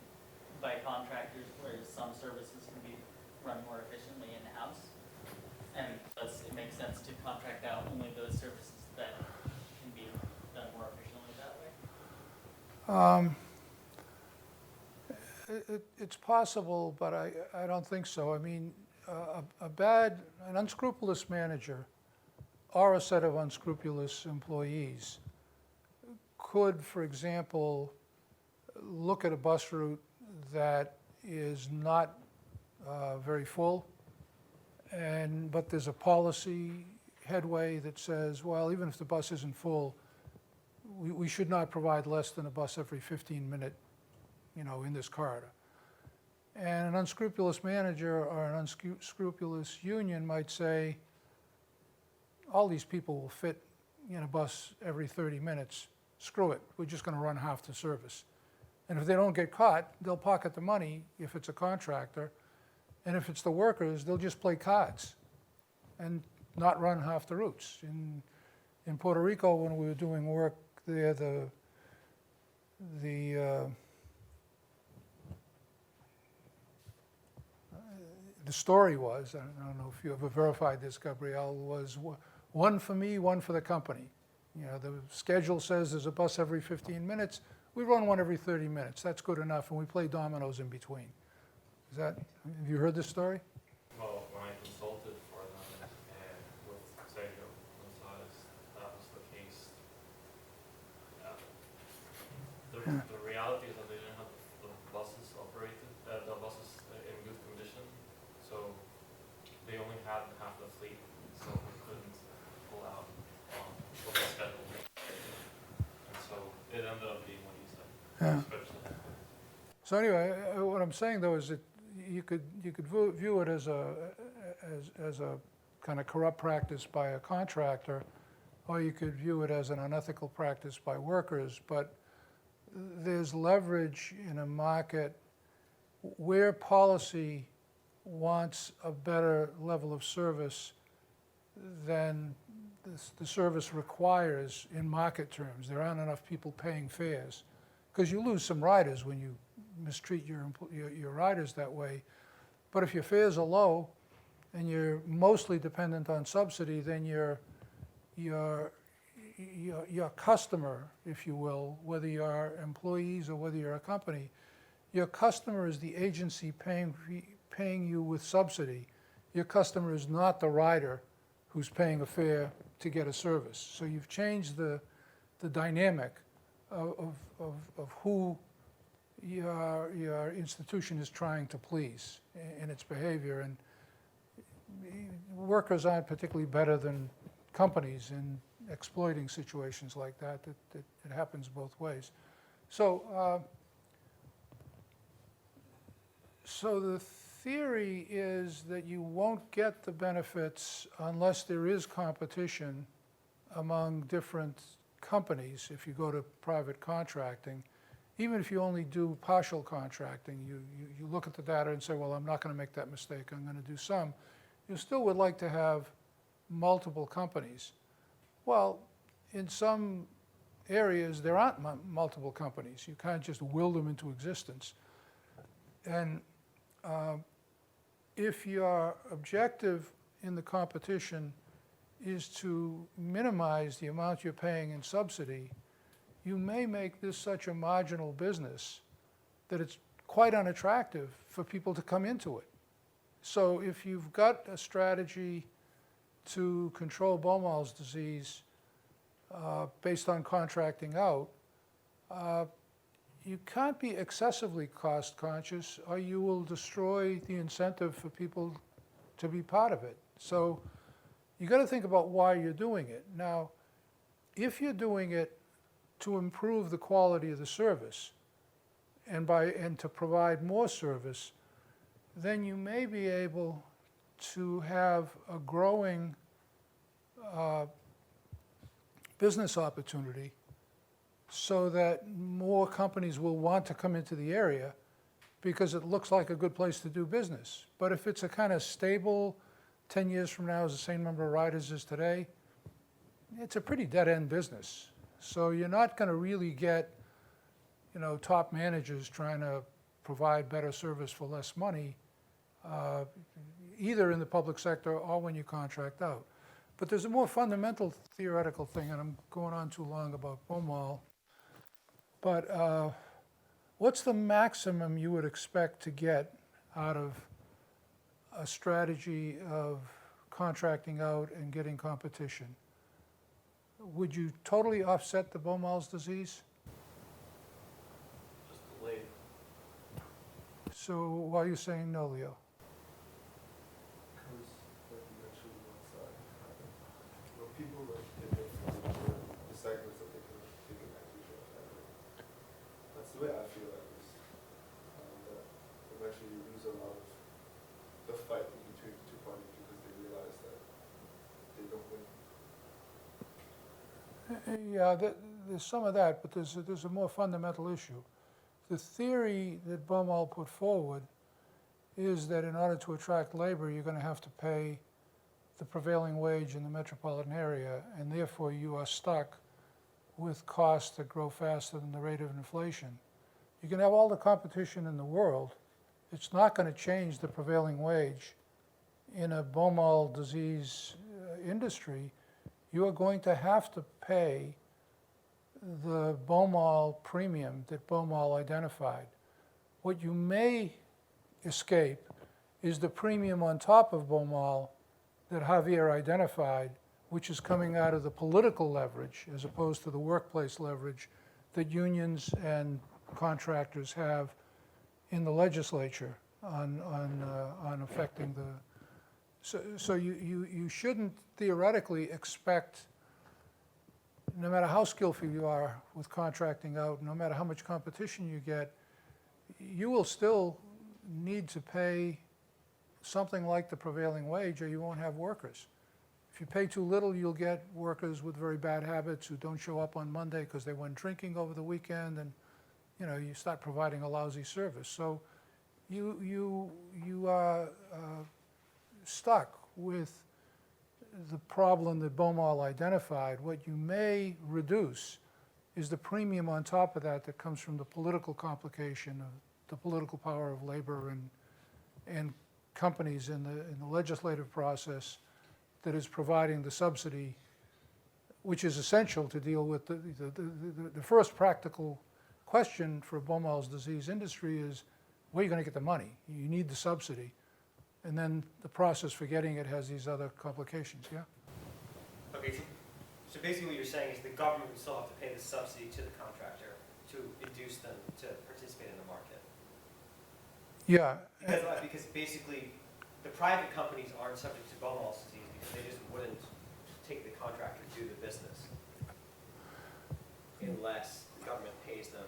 by contractors, whereas some services can be run more efficiently in-house? And thus it makes sense to contract out only those services that can be done more efficiently that way? It's possible, but I don't think so. I mean, an unscrupulous manager or a set of unscrupulous employees could, for example, look at a bus route that is not very full, but there's a policy headway that says, well, even if the bus isn't full, we should not provide less than a bus every 15-minute, in this corridor. And an unscrupulous manager or an unscrupulous union might say, all these people will fit in a bus every 30 minutes. Screw it, we're just going to run half the service. And if they don't get caught, they'll pocket the money if it's a contractor. And if it's the workers, they'll just play cards and not run half the routes. In Puerto Rico, when we were doing work there, the story was, I don't know if you ever verified this, Gabrielle, was one for me, one for the company. The schedule says there's a bus every 15 minutes. We run one every 30 minutes. That's good enough, and we play dominoes in between. Have you heard this story? Well, when I consulted for them with Sergio Gonzalez, that was the case. The reality is that they didn't have the buses operated, the buses in good condition, so they only had half the fleet, so we couldn't pull out on the schedule. And so it ended up being what you said. Yeah. Especially. So anyway, what I'm saying though is that you could view it as as a kind of corrupt practice by a contractor, or you could view it as an unethical practice by workers. But there's leverage in a market where policy wants a better level of service than the service requires in market terms. There aren't enough people paying fares, because you lose some riders when you mistreat your riders that way. But if your fares are low and you're mostly dependent on subsidy, then your customer, if you will, whether you are employees or whether you're a company, your customer is the agency paying you with subsidy. Your customer is not the rider who's paying a fare to get a service. So you've changed the dynamic of who your institution is trying to please in its behavior. And workers aren't particularly better than companies in exploiting situations like that. It happens both ways. So the theory is that you won't get the benefits unless there is competition among different companies if you go to private contracting. Even if you only do partial contracting, you look at the data and say, well, I'm not going to make that mistake, I'm going to do some. You still would like to have multiple companies. Well, in some areas, there aren't multiple companies. You can't just will them into existence. And if your objective in the competition is to minimize the amount you're paying in subsidy, you may make this such a marginal business that it's quite unattractive for people to come into it. So if you've got a strategy to control Baumol's disease based on contracting out, you can't be excessively cost conscious, or you will destroy the incentive for people to be part of it. So you got to think about why you're doing it. Now, if you're doing it to improve the quality of the service and to provide more service, then you may be able to have a growing business opportunity so that more companies will want to come into the area because it looks like a good place to do business. But if it's a kind of stable, 10 years from now is the same number of riders as today, it's a pretty dead-end business. So you're not going to really get, top managers trying to provide better service for less money, either in the public sector or when you contract out. But there's a more fundamental theoretical thing, and I'm going on too long about Baumol. But what's the maximum you would expect to get out of a strategy of contracting out and getting competition? Would you totally offset the Baumol's disease? Just delay it. So why are you saying no, Leo? Because, like you mentioned outside, people the segments that they can take advantage of. That's the way I feel, at least. That eventually you lose a lot of the fight between the two parties because they realize that they don't win. Yeah, there's some of that, but there's a more fundamental issue. The theory that Baumol put forward is that in order to attract labor, you're going to have to pay the prevailing wage in the metropolitan area, and therefore you are stuck with costs that grow faster than the rate of inflation. You can have all the competition in the world. It's not going to change the prevailing wage in a Baumol disease industry. You are going to have to pay the Baumol premium that Baumol identified. What you may escape is the premium on top of Baumol that Javier identified, which is coming out of the political leverage as opposed to the workplace leverage that unions and contractors have in the legislature on affecting the. So you shouldn't theoretically expect, no matter how skillful you are with contracting out, no matter how much competition you get, you will still need to pay something like the prevailing wage or you won't have workers. If you pay too little, you'll get workers with very bad habits who don't show up on Monday because they went drinking over the weekend, and you start providing a lousy service. So you are stuck with the problem that Baumol identified. What you may reduce is the premium on top of that comes from the political complication of the political power of labor and companies in the legislative process that is providing the subsidy, which is essential to deal with the first practical question for Baumol's disease industry is, where are you going to get the money? You need the subsidy. And then the process for getting it has these other complications, yeah? Okay, so basically what you're saying is the government would still have to pay the subsidy to the contractor to induce them to participate in the market. Yeah. Because basically, the private companies aren't subject to Baumol's disease because they just wouldn't take the contractor to do the business unless the government pays them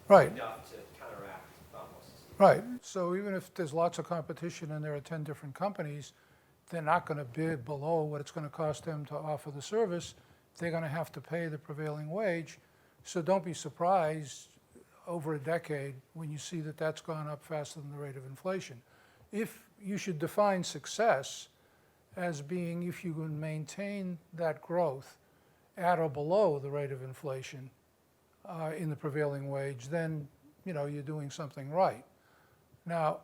Right. enough to counteract Baumol's disease. Right. So even if there's lots of competition and there are 10 different companies, they're not going to bid below what it's going to cost them to offer the service. They're going to have to pay the prevailing wage. So don't be surprised over a decade when you see that that's gone up faster than the rate of inflation. If you should define success as being if you can maintain that growth at or below the rate of inflation in the prevailing wage, then you're doing something right. Now,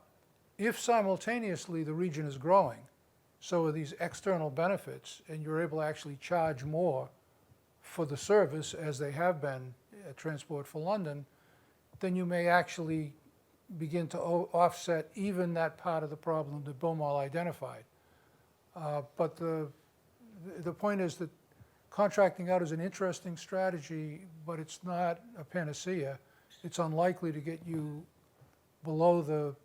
if simultaneously the region is growing, so are these external benefits, and you're able to actually charge more for the service, as they have been at Transport for London, then you may actually begin to offset even that part of the problem that Baumol identified. But the point is that contracting out is an interesting strategy, but it's not a panacea. It's unlikely to get you below the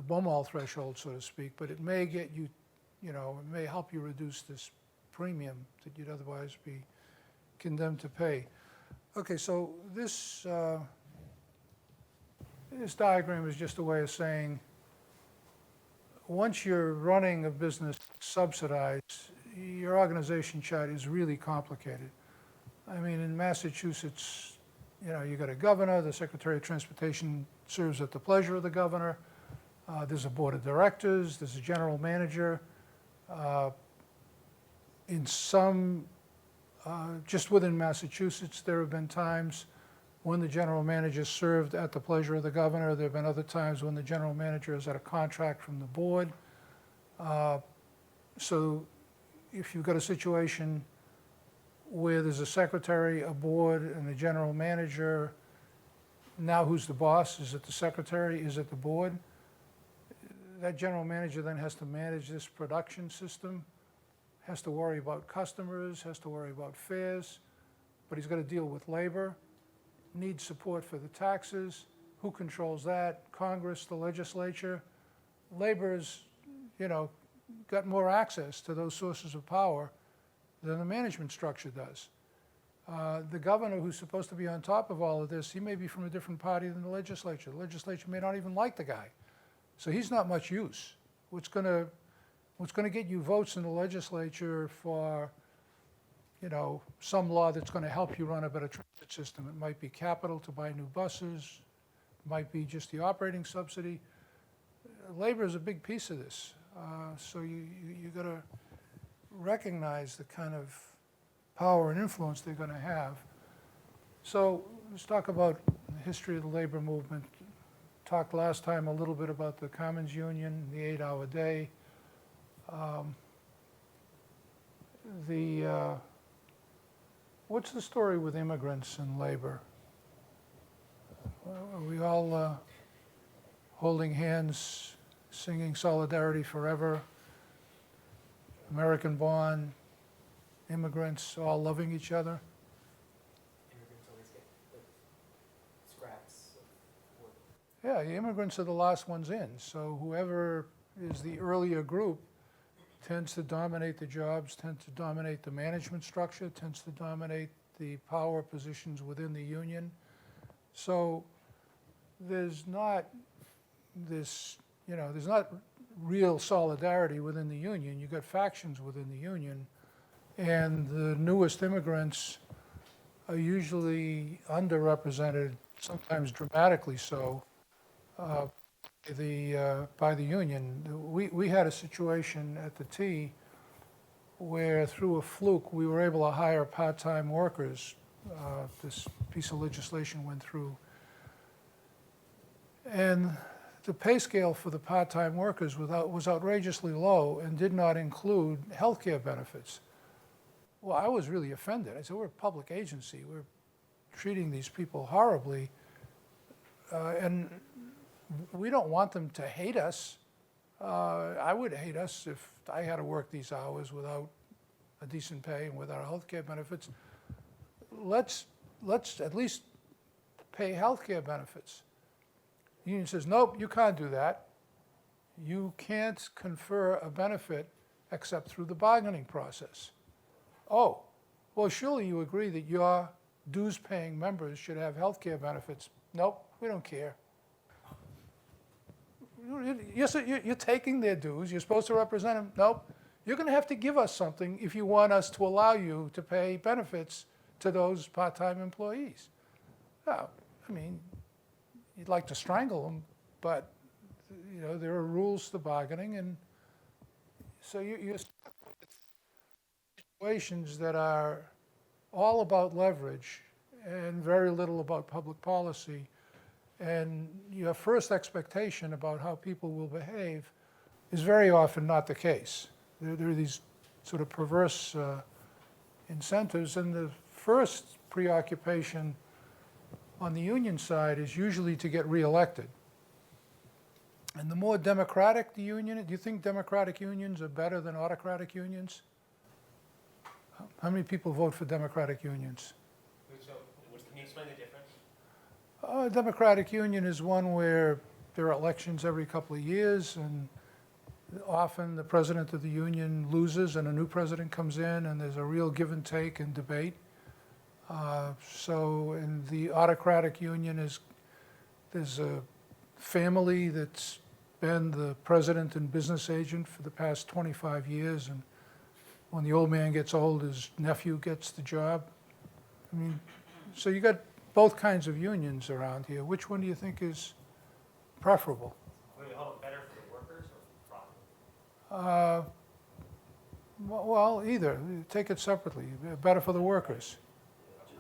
Baumol threshold, so to speak, but it may get you, it may help you reduce this premium that you'd otherwise be condemned to pay. Okay, so this diagram is just a way of saying once you're running a business subsidized, your organization chart is really complicated. I mean, in Massachusetts, you got a governor, the Secretary of Transportation serves at the pleasure of the governor. There's a board of directors, there's a general manager. In some, just within Massachusetts, there have been times when the general manager served at the pleasure of the governor. There have been other times when the general manager is at a contract from the board. So if you've got a situation where there's a secretary, a board, and a general manager, now who's the boss? Is it the secretary? Is it the board? That general manager then has to manage this production system, has to worry about customers, has to worry about fares, but he's got to deal with labor, needs support for the taxes. Who controls that? Congress, the legislature. Labor's, got more access to those sources of power than the management structure does. The governor, who's supposed to be on top of all of this, he may be from a different party than the legislature. The legislature may not even like the guy. So he's not much use. What's going to get you votes in the legislature for, some law that's going to help you run a better transit system? It might be capital to buy new buses. It might be just the operating subsidy. Labor is a big piece of this. So you got to recognize the kind of power and influence they're going to have. So let's talk about the history of the labor movement. Talked last time a little bit about the Commons Union, the 8-hour day. What's the story with immigrants and labor? Are we all holding hands, singing Solidarity Forever, American born, immigrants all loving each other? Immigrants always get the scraps of work. Yeah, the immigrants are the last ones in, so whoever is the earlier group tends to dominate the jobs, tends to dominate the management structure, tends to dominate the power positions within the union. So there's not this, there's not real solidarity within the union. You got factions within the union, and the newest immigrants are usually underrepresented, sometimes dramatically so, by the union. We had a situation at the T where through a fluke, we were able to hire part-time workers. This piece of legislation went through. And the pay scale for the part-time workers was outrageously low and did not include healthcare benefits. Well, I was really offended. I said, we're a public agency. We're treating these people horribly. And we don't want them to hate us. I would hate us if I had to work these hours without a decent pay and without health care benefits. Let's at least pay health care benefits. The union says, nope, you can't do that. You can't confer a benefit except through the bargaining process. Oh, well, surely you agree that your dues-paying members should have health care benefits. Nope, we don't care. You're taking their dues. You're supposed to represent them. Nope. You're going to have to give us something if you want us to allow you to pay benefits to those part-time employees. Now, I mean, you'd like to strangle them, but you know there are rules to bargaining, and so you're stuck with situations that are all about leverage and very little about public policy. And your first expectation about how people will behave is very often not the case. There are these sort of perverse incentives, and the first preoccupation on the union side is usually to get reelected. And the more democratic the union, do you think democratic unions are better than autocratic unions? How many people vote for democratic unions? So, can you explain the difference? A democratic union is one where there are elections every couple of years, and often the president of the union loses and a new president comes in, and there's a real give and take and debate. So in the autocratic union there's a family that's been the president and business agent for the past 25 years, and when the old man gets old, his nephew gets the job. I mean, so you got both kinds of unions around here. Which one do you think is preferable? Hold it better for the workers or for profit? Well, either. Take it separately. Better for the workers.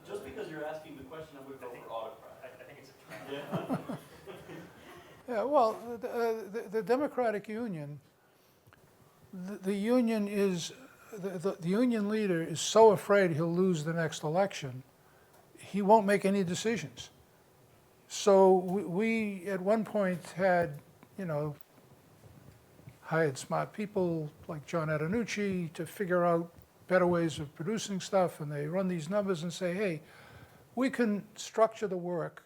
Just because you're asking the question, I'm going to go for autocrat. I think it's a trap. Yeah, well, the Democratic Union, the union is, the union leader is so afraid he'll lose the next election, he won't make any decisions. So we at one point had, you know, hired smart people like John Antonucci to figure out better ways of producing stuff, and they run these numbers and say, hey, we can structure the work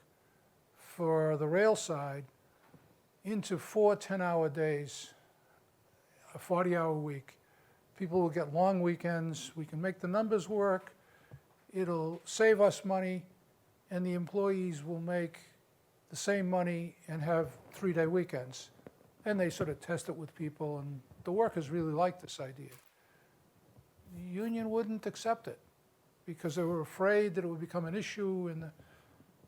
for the rail side into 4 10-hour days, a 40-hour week. People will get long weekends. We can make the numbers work. It'll save us money, and the employees will make the same money and have 3-day weekends. And they sort of test it with people, and the workers really like this idea. The union wouldn't accept it because they were afraid that it would become an issue.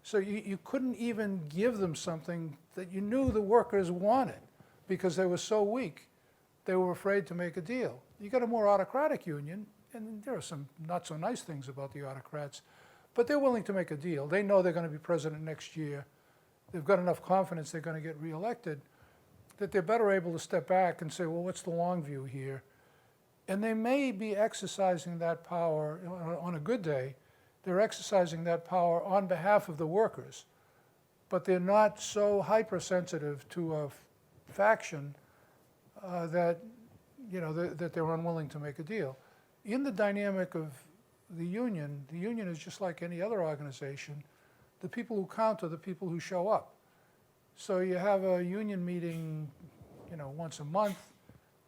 So you couldn't even give them something that you knew the workers wanted because they were so weak. They were afraid to make a deal. You got a more autocratic union, and there are some not so nice things about the autocrats, but they're willing to make a deal. They know they're going to be president next year. They've got enough confidence they're going to get reelected that they're better able to step back and say, well, what's the long view here? And they may be exercising that power on a good day. They're exercising that power on behalf of the workers, but they're not so hypersensitive to a faction that, you know, that they're unwilling to make a deal. In the dynamic of the union is just like any other organization. The people who count are the people who show up. So you have a union meeting, you know, once a month.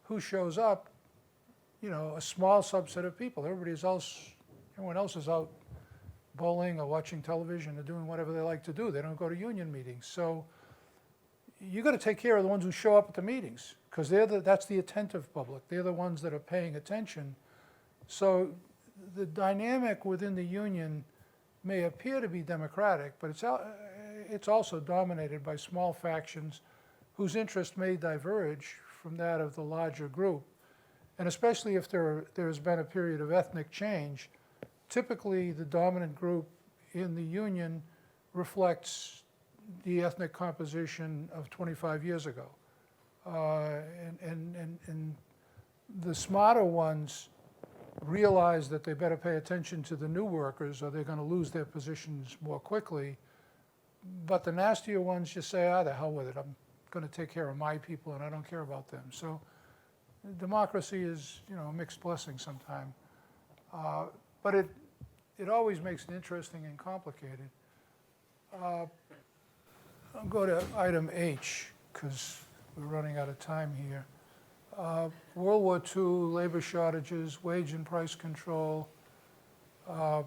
Who shows up? You know, a small subset of people. Everyone else is out bowling or watching television or doing whatever they like to do. They don't go to union meetings. So you got to take care of the ones who show up at the meetings, because that's the attentive public. They're the ones that are paying attention. So the dynamic within the union may appear to be democratic, but it's also dominated by small factions whose interest may diverge from that of the larger group. And especially if there has been a period of ethnic change, typically the dominant group in the union reflects the ethnic composition of 25 years ago. And the smarter ones realize that they better pay attention to the new workers or they're going to lose their positions more quickly. But the nastier ones just say, the hell with it. I'm going to take care of my people and I don't care about them. So democracy is, a mixed blessing sometimes. But it always makes it interesting and complicated. I'll go to item H, because we're running out of time here. World War II, labor shortages, wage and price control. Do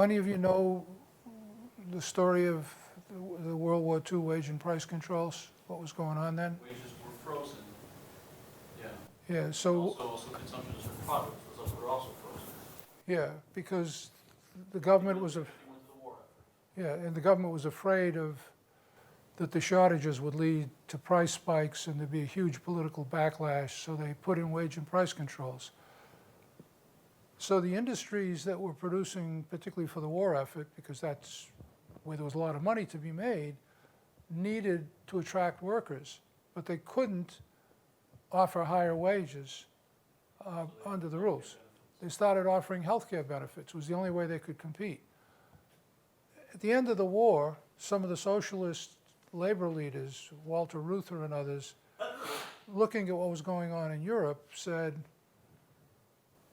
any of you know the story of the World War II wage and price controls? What was going on then? Wages were frozen. Yeah. Yeah, so, Also consumption of certain products were also frozen. yeah, because the government was, Went to the war effort. yeah, and the government was afraid that the shortages would lead to price spikes and there'd be a huge political backlash, so they put in wage and price controls. So the industries that were producing, particularly for the war effort, because that's where there was a lot of money to be made, needed to attract workers, but they couldn't offer higher wages under the rules. They started offering health care benefits. It was the only way they could compete. At the end of the war, some of the socialist labor leaders, Walter Reuther and others, looking at what was going on in Europe, said,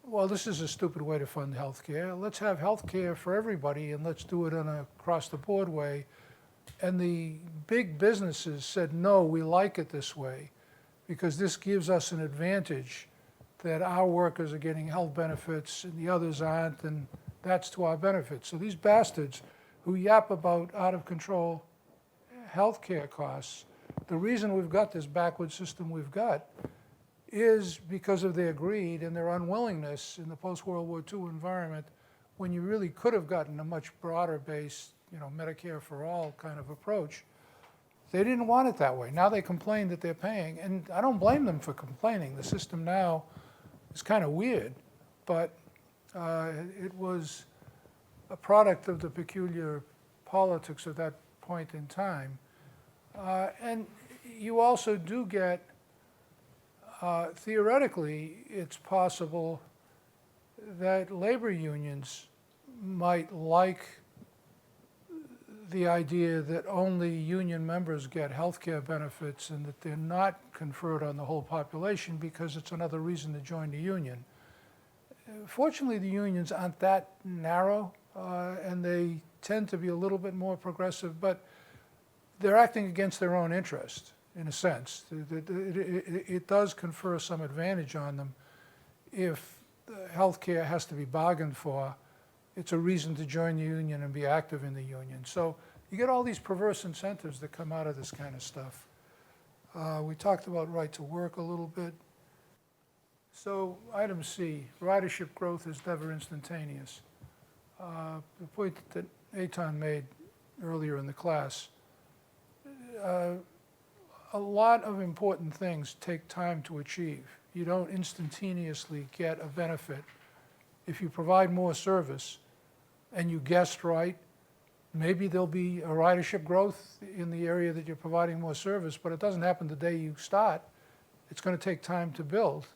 well, this is a stupid way to fund health care. Let's have health care for everybody and let's do it in an across-the-board way. And the big businesses said, no, we like it this way because this gives us an advantage that our workers are getting health benefits and the others aren't, and that's to our benefit. So these bastards who yap about out-of-control health care costs, the reason we've got this backward system we've got is because of their greed and their unwillingness in the post-World War II environment, when you really could have gotten a much broader based, Medicare for all kind of approach. They didn't want it that way. Now they complain that they're paying, and I don't blame them for complaining. The system now is kind of weird, but it was a product of the peculiar politics of that point in time. And you also do get, theoretically, it's possible that labor unions might like the idea that only union members get health care benefits and that they're not conferred on the whole population because it's another reason to join the union. Fortunately, the unions aren't that narrow, and they tend to be a little bit more progressive, but they're acting against their own interest, in a sense. It does confer some advantage on them. If health care has to be bargained for, it's a reason to join the union and be active in the union. So you get all these perverse incentives that come out of this kind of stuff. We talked about right to work a little bit. So item C, ridership growth is never instantaneous. The point that Eitan made earlier in the class, a lot of important things take time to achieve. You don't instantaneously get a benefit. If you provide more service and you guessed right, maybe there'll be a ridership growth in the area that you're providing more service, but it doesn't happen the day you start. It's going to take time to build.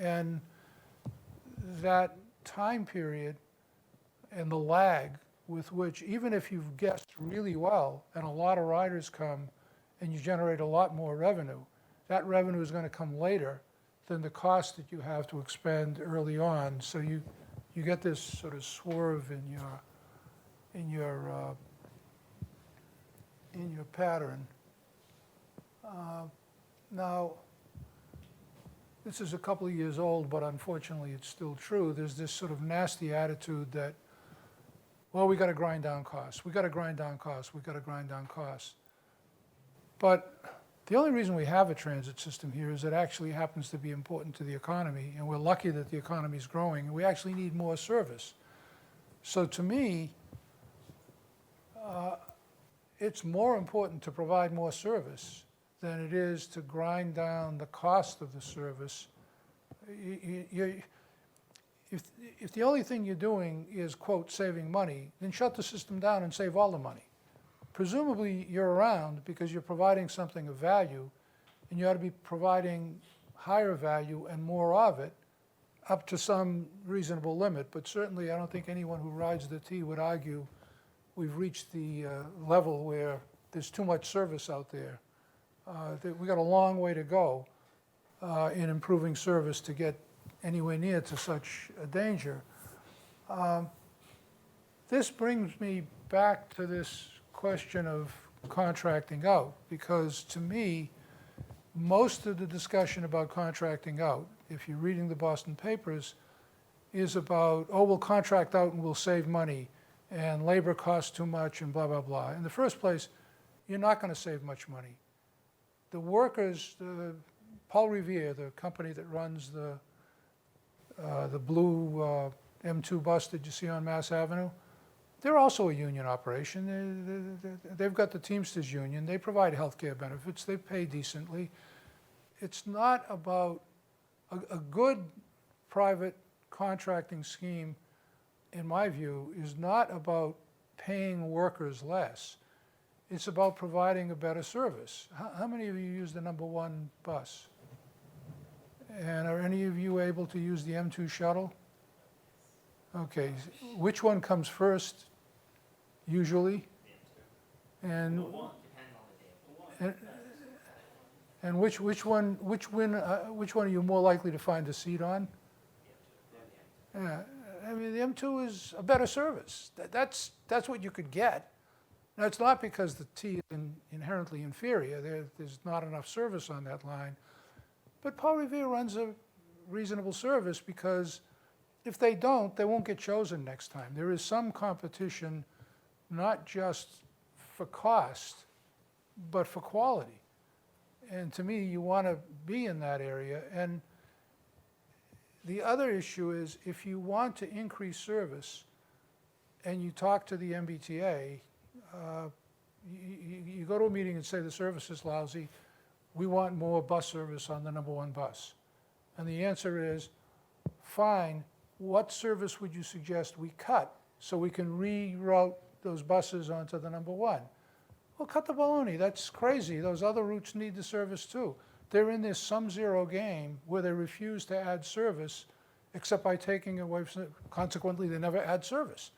And that time period and the lag with which, even if you've guessed really well and a lot of riders come and you generate a lot more revenue, that revenue is going to come later than the cost that you have to expend early on. So you get this sort of swerve in your pattern. Now, this is a couple of years old, but unfortunately it's still true. There's this sort of nasty attitude that well, we got to grind down costs, we got to grind down costs, we got to grind down costs. But the only reason we have a transit system here is it actually happens to be important to the economy, and we're lucky that the economy is growing, and we actually need more service. So to me, it's more important to provide more service than it is to grind down the cost of the service. If the only thing you're doing is, quote, saving money, then shut the system down and save all the money. Presumably you're around because you're providing something of value, and you ought to be providing higher value and more of it up to some reasonable limit. But certainly I don't think anyone who rides the T would argue we've reached the level where there's too much service out there. We got a long way to go in improving service to get anywhere near to such a danger. This brings me back to this question of contracting out, because to me, most of the discussion about contracting out, if you're reading the Boston papers, is about, oh, we'll contract out and we'll save money, and labor costs too much, and blah, blah, blah. In the first place, you're not going to save much money. The workers, Paul Revere, the company that runs the blue M2 bus that you see on Mass Avenue, they're also a union operation. They've got the Teamsters Union. They provide health care benefits. They pay decently. It's not about a good private contracting scheme, in my view, is not about paying workers less. It's about providing a better service. How many of you use the number 1 bus? And are any of you able to use the M2 shuttle? Okay, which one comes first, usually? And and which one are you more likely to find a seat on? Yeah, I mean, the M2 is a better service. That's what you could get. Now, it's not because the T is inherently inferior. There's not enough service on that line. But Paul Revere runs a reasonable service, because if they don't, they won't get chosen next time. There is some competition, not just for cost, but for quality. And to me, you want to be in that area. And the other issue is, if you want to increase service and you talk to the MBTA, you go to a meeting and say the service is lousy, we want more bus service on the number 1 bus. And the answer is, fine, what service would you suggest we cut so we can reroute those buses onto the number 1? Well, cut the baloney. That's crazy. Those other routes need the service too. They're in this sum-zero game where they refuse to add service except by taking away, consequently, they never add service.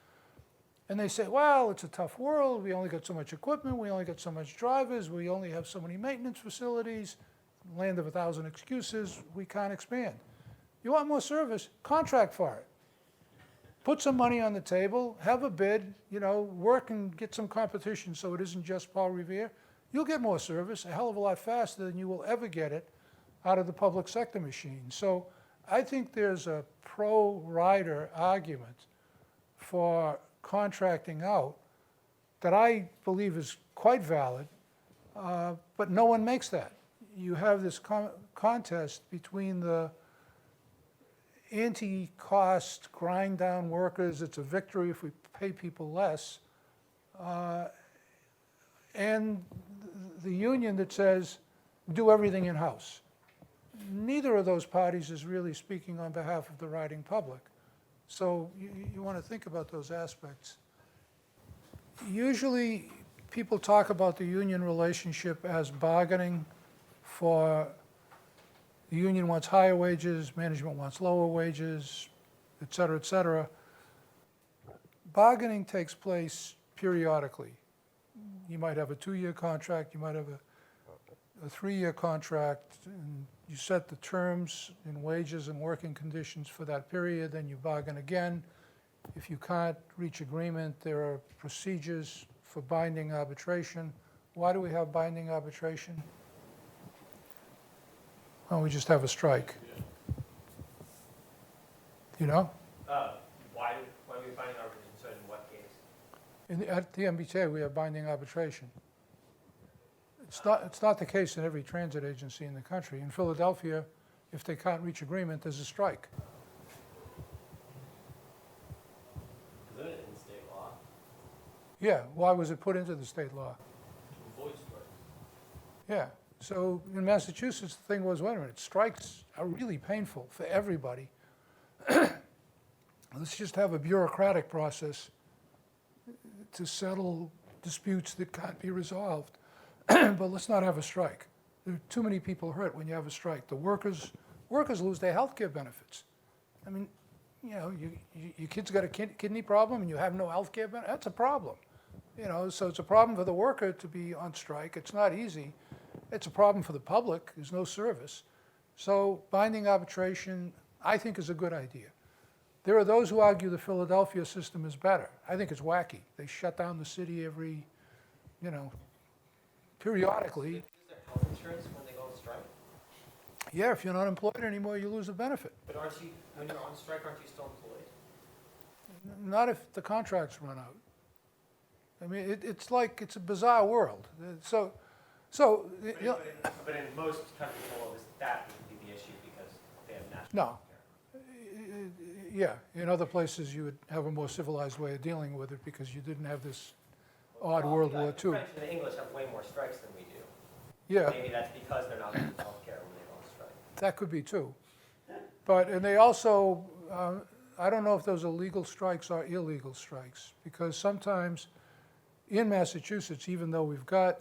And they say, well, it's a tough world. We only got so much equipment. We only got so much drivers. We only have so many maintenance facilities. Land of 1,000 excuses. We can't expand. You want more service? Contract for it. Put some money on the table. Have a bid. Work and get some competition so it isn't just Paul Revere. You'll get more service a hell of a lot faster than you will ever get it out of the public sector machine. So I think there's a pro-rider argument for contracting out that I believe is quite valid, but no one makes that. You have this contest between the anti-cost, grind down workers, it's a victory if we pay people less, and the union that says, do everything in-house. Neither of those parties is really speaking on behalf of the riding public. So you want to think about those aspects. Usually people talk about the union relationship as bargaining for, the union wants higher wages, management wants lower wages, et cetera, et cetera. Bargaining takes place periodically. You might have a 2-year contract, you might have a 3-year contract, and you set the terms in wages and working conditions for that period, then you bargain again. If you can't reach agreement, there are procedures for binding arbitration. Why do we have binding arbitration? Why don't we just have a strike? You know? Why do we find arbitration? So in what case? At the MBTA, we have binding arbitration. It's not the case in every transit agency in the country. In Philadelphia, if they can't reach agreement, there's a strike. Is it in state law? Yeah, why was it put into the state law? To avoid strikes. Yeah, so in Massachusetts, the thing was, wait a minute, strikes are really painful for everybody. Let's just have a bureaucratic process to settle disputes that can't be resolved. But let's not have a strike. There are too many people hurt when you have a strike. The workers lose their health care benefits. I mean, you know, your kid's got a kidney problem and you have no health care benefits, that's a problem. You know, so it's a problem for the worker to be on strike. It's not easy. It's a problem for the public. There's no service. So binding arbitration, I think, is a good idea. There are those who argue the Philadelphia system is better. I think it's wacky. They shut down the city every, you know, periodically. They use their health insurance when they go on strike? Yeah, if you're not employed anymore, you lose the benefit. But aren't you, when you're on strike, aren't you still employed? Not if the contracts run out. I mean, it's like, it's a bizarre world. So But, you know, but in most countries, well, that would be the issue because they have national No. health care. yeah, in other places you would have a more civilized way of dealing with it because you didn't have this odd World War The II. French and the English have way more strikes than we do. Yeah, Maybe that's because they're not getting health care when they go on strike. that could be too. But, and they also, I don't know if those are legal strikes or illegal strikes, because sometimes in Massachusetts, even though we've got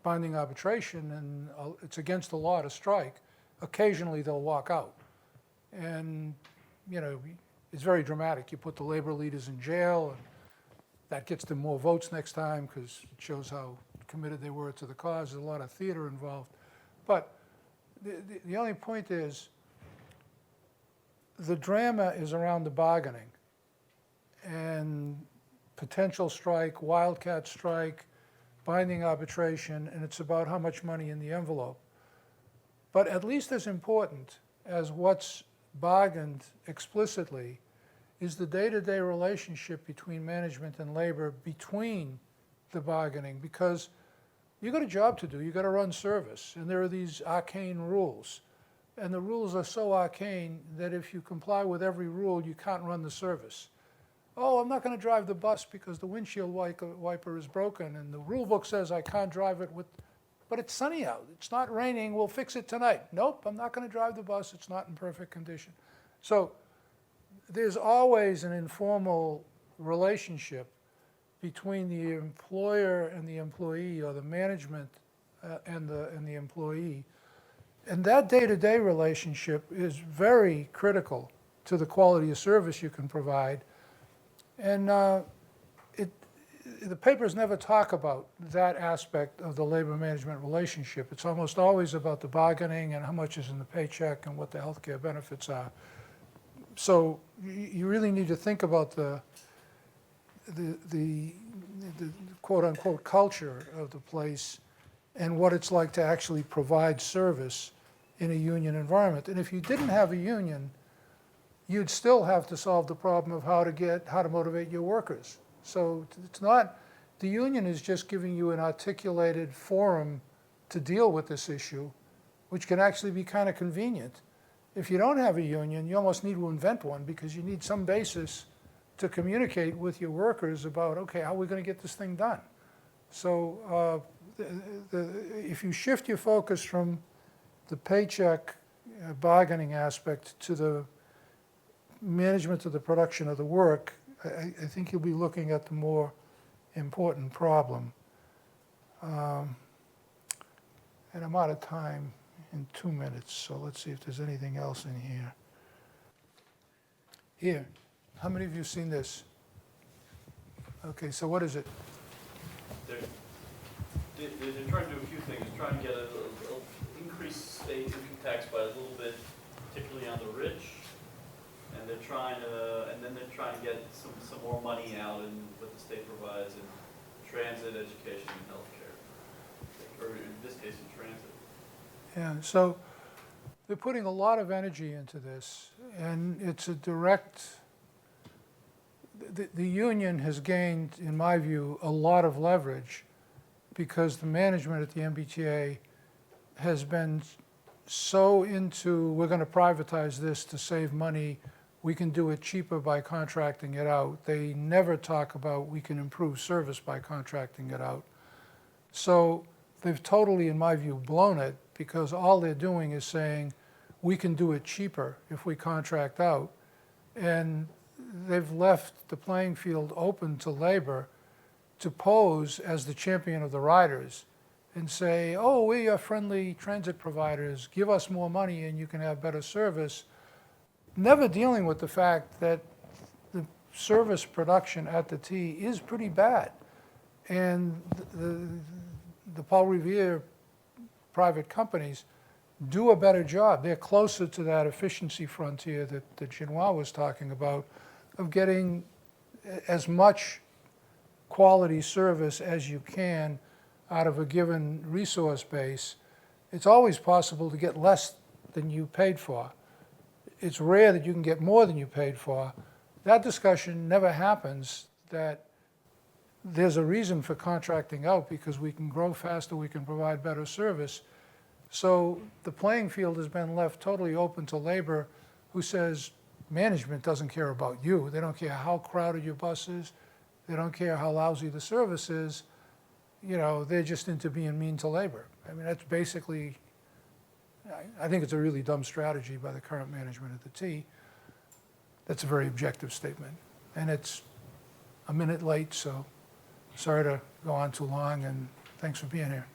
binding arbitration and it's against the law to strike, occasionally they'll walk out. And, you know, it's very dramatic. You put the labor leaders in jail, and that gets them more votes next time because it shows how committed they were to the cause. There's a lot of theater involved. But the only point is, the drama is around the bargaining and potential strike, wildcat strike, binding arbitration, and it's about how much money in the envelope. But at least as important as what's bargained explicitly is the day-to-day relationship between management and labor between the bargaining, because you've got a job to do, you've got to run service, and there are these arcane rules. And the rules are so arcane that if you comply with every rule, you can't run the service. Oh, I'm not going to drive the bus because the windshield wiper is broken, and the rule book says I can't drive it with, but it's sunny out, it's not raining, we'll fix it tonight. Nope, I'm not going to drive the bus, it's not in perfect condition. So there's always an informal relationship between the employer and the employee, or the management and the employee. And that day-to-day relationship is very critical to the quality of service you can provide. And the papers never talk about that aspect of the labor-management relationship. It's almost always about the bargaining and how much is in the paycheck and what the health care benefits are. So you really need to think about the quote-unquote culture of the place and what it's like to actually provide service in a union environment. And if you didn't have a union, you'd still have to solve the problem of how to motivate your workers. So it's not, the union is just giving you an articulated forum to deal with this issue, which can actually be kind of convenient. If you don't have a union, you almost need to invent one, because you need some basis to communicate with your workers about, okay, how are we going to get this thing done? So if you shift your focus from the paycheck bargaining aspect to the management of the production of the work, I think you'll be looking at the more important problem. And I'm out of time in 2 minutes, so let's see if there's anything else in here. Here, how many of you have seen this? Okay, so what is it? They're trying to do a few things, trying to get a increase state income tax by a little bit, particularly on the rich. And they're trying to, and then they're trying to get some more money out in what the state provides in transit, education, and healthcare, or in this case, in transit. Yeah, so they're putting a lot of energy into this, and it's a direct, the union has gained, in my view, a lot of leverage because the management at the MBTA has been so into, we're going to privatize this to save money, we can do it cheaper by contracting it out. They never talk about we can improve service by contracting it out. So they've totally, in my view, blown it because all they're doing is saying we can do it cheaper if we contract out. And they've left the playing field open to labor to pose as the champion of the riders and say, oh, we are friendly transit providers, give us more money and you can have better service, never dealing with the fact that the service production at the T is pretty bad. And the Paul Revere private companies do a better job. They're closer to that efficiency frontier that Genois was talking about, of getting as much quality service as you can out of a given resource base. It's always possible to get less than you paid for. It's rare that you can get more than you paid for. That discussion never happens, that there's a reason for contracting out because we can grow faster, we can provide better service. So the playing field has been left totally open to labor, who says management doesn't care about you. They don't care how crowded your bus is. They don't care how lousy the service is. You know, they're just into being mean to labor. I mean, that's basically, I think it's a really dumb strategy by the current management at the T. That's a very objective statement. And it's a minute late, so sorry to go on too long, and thanks for being here.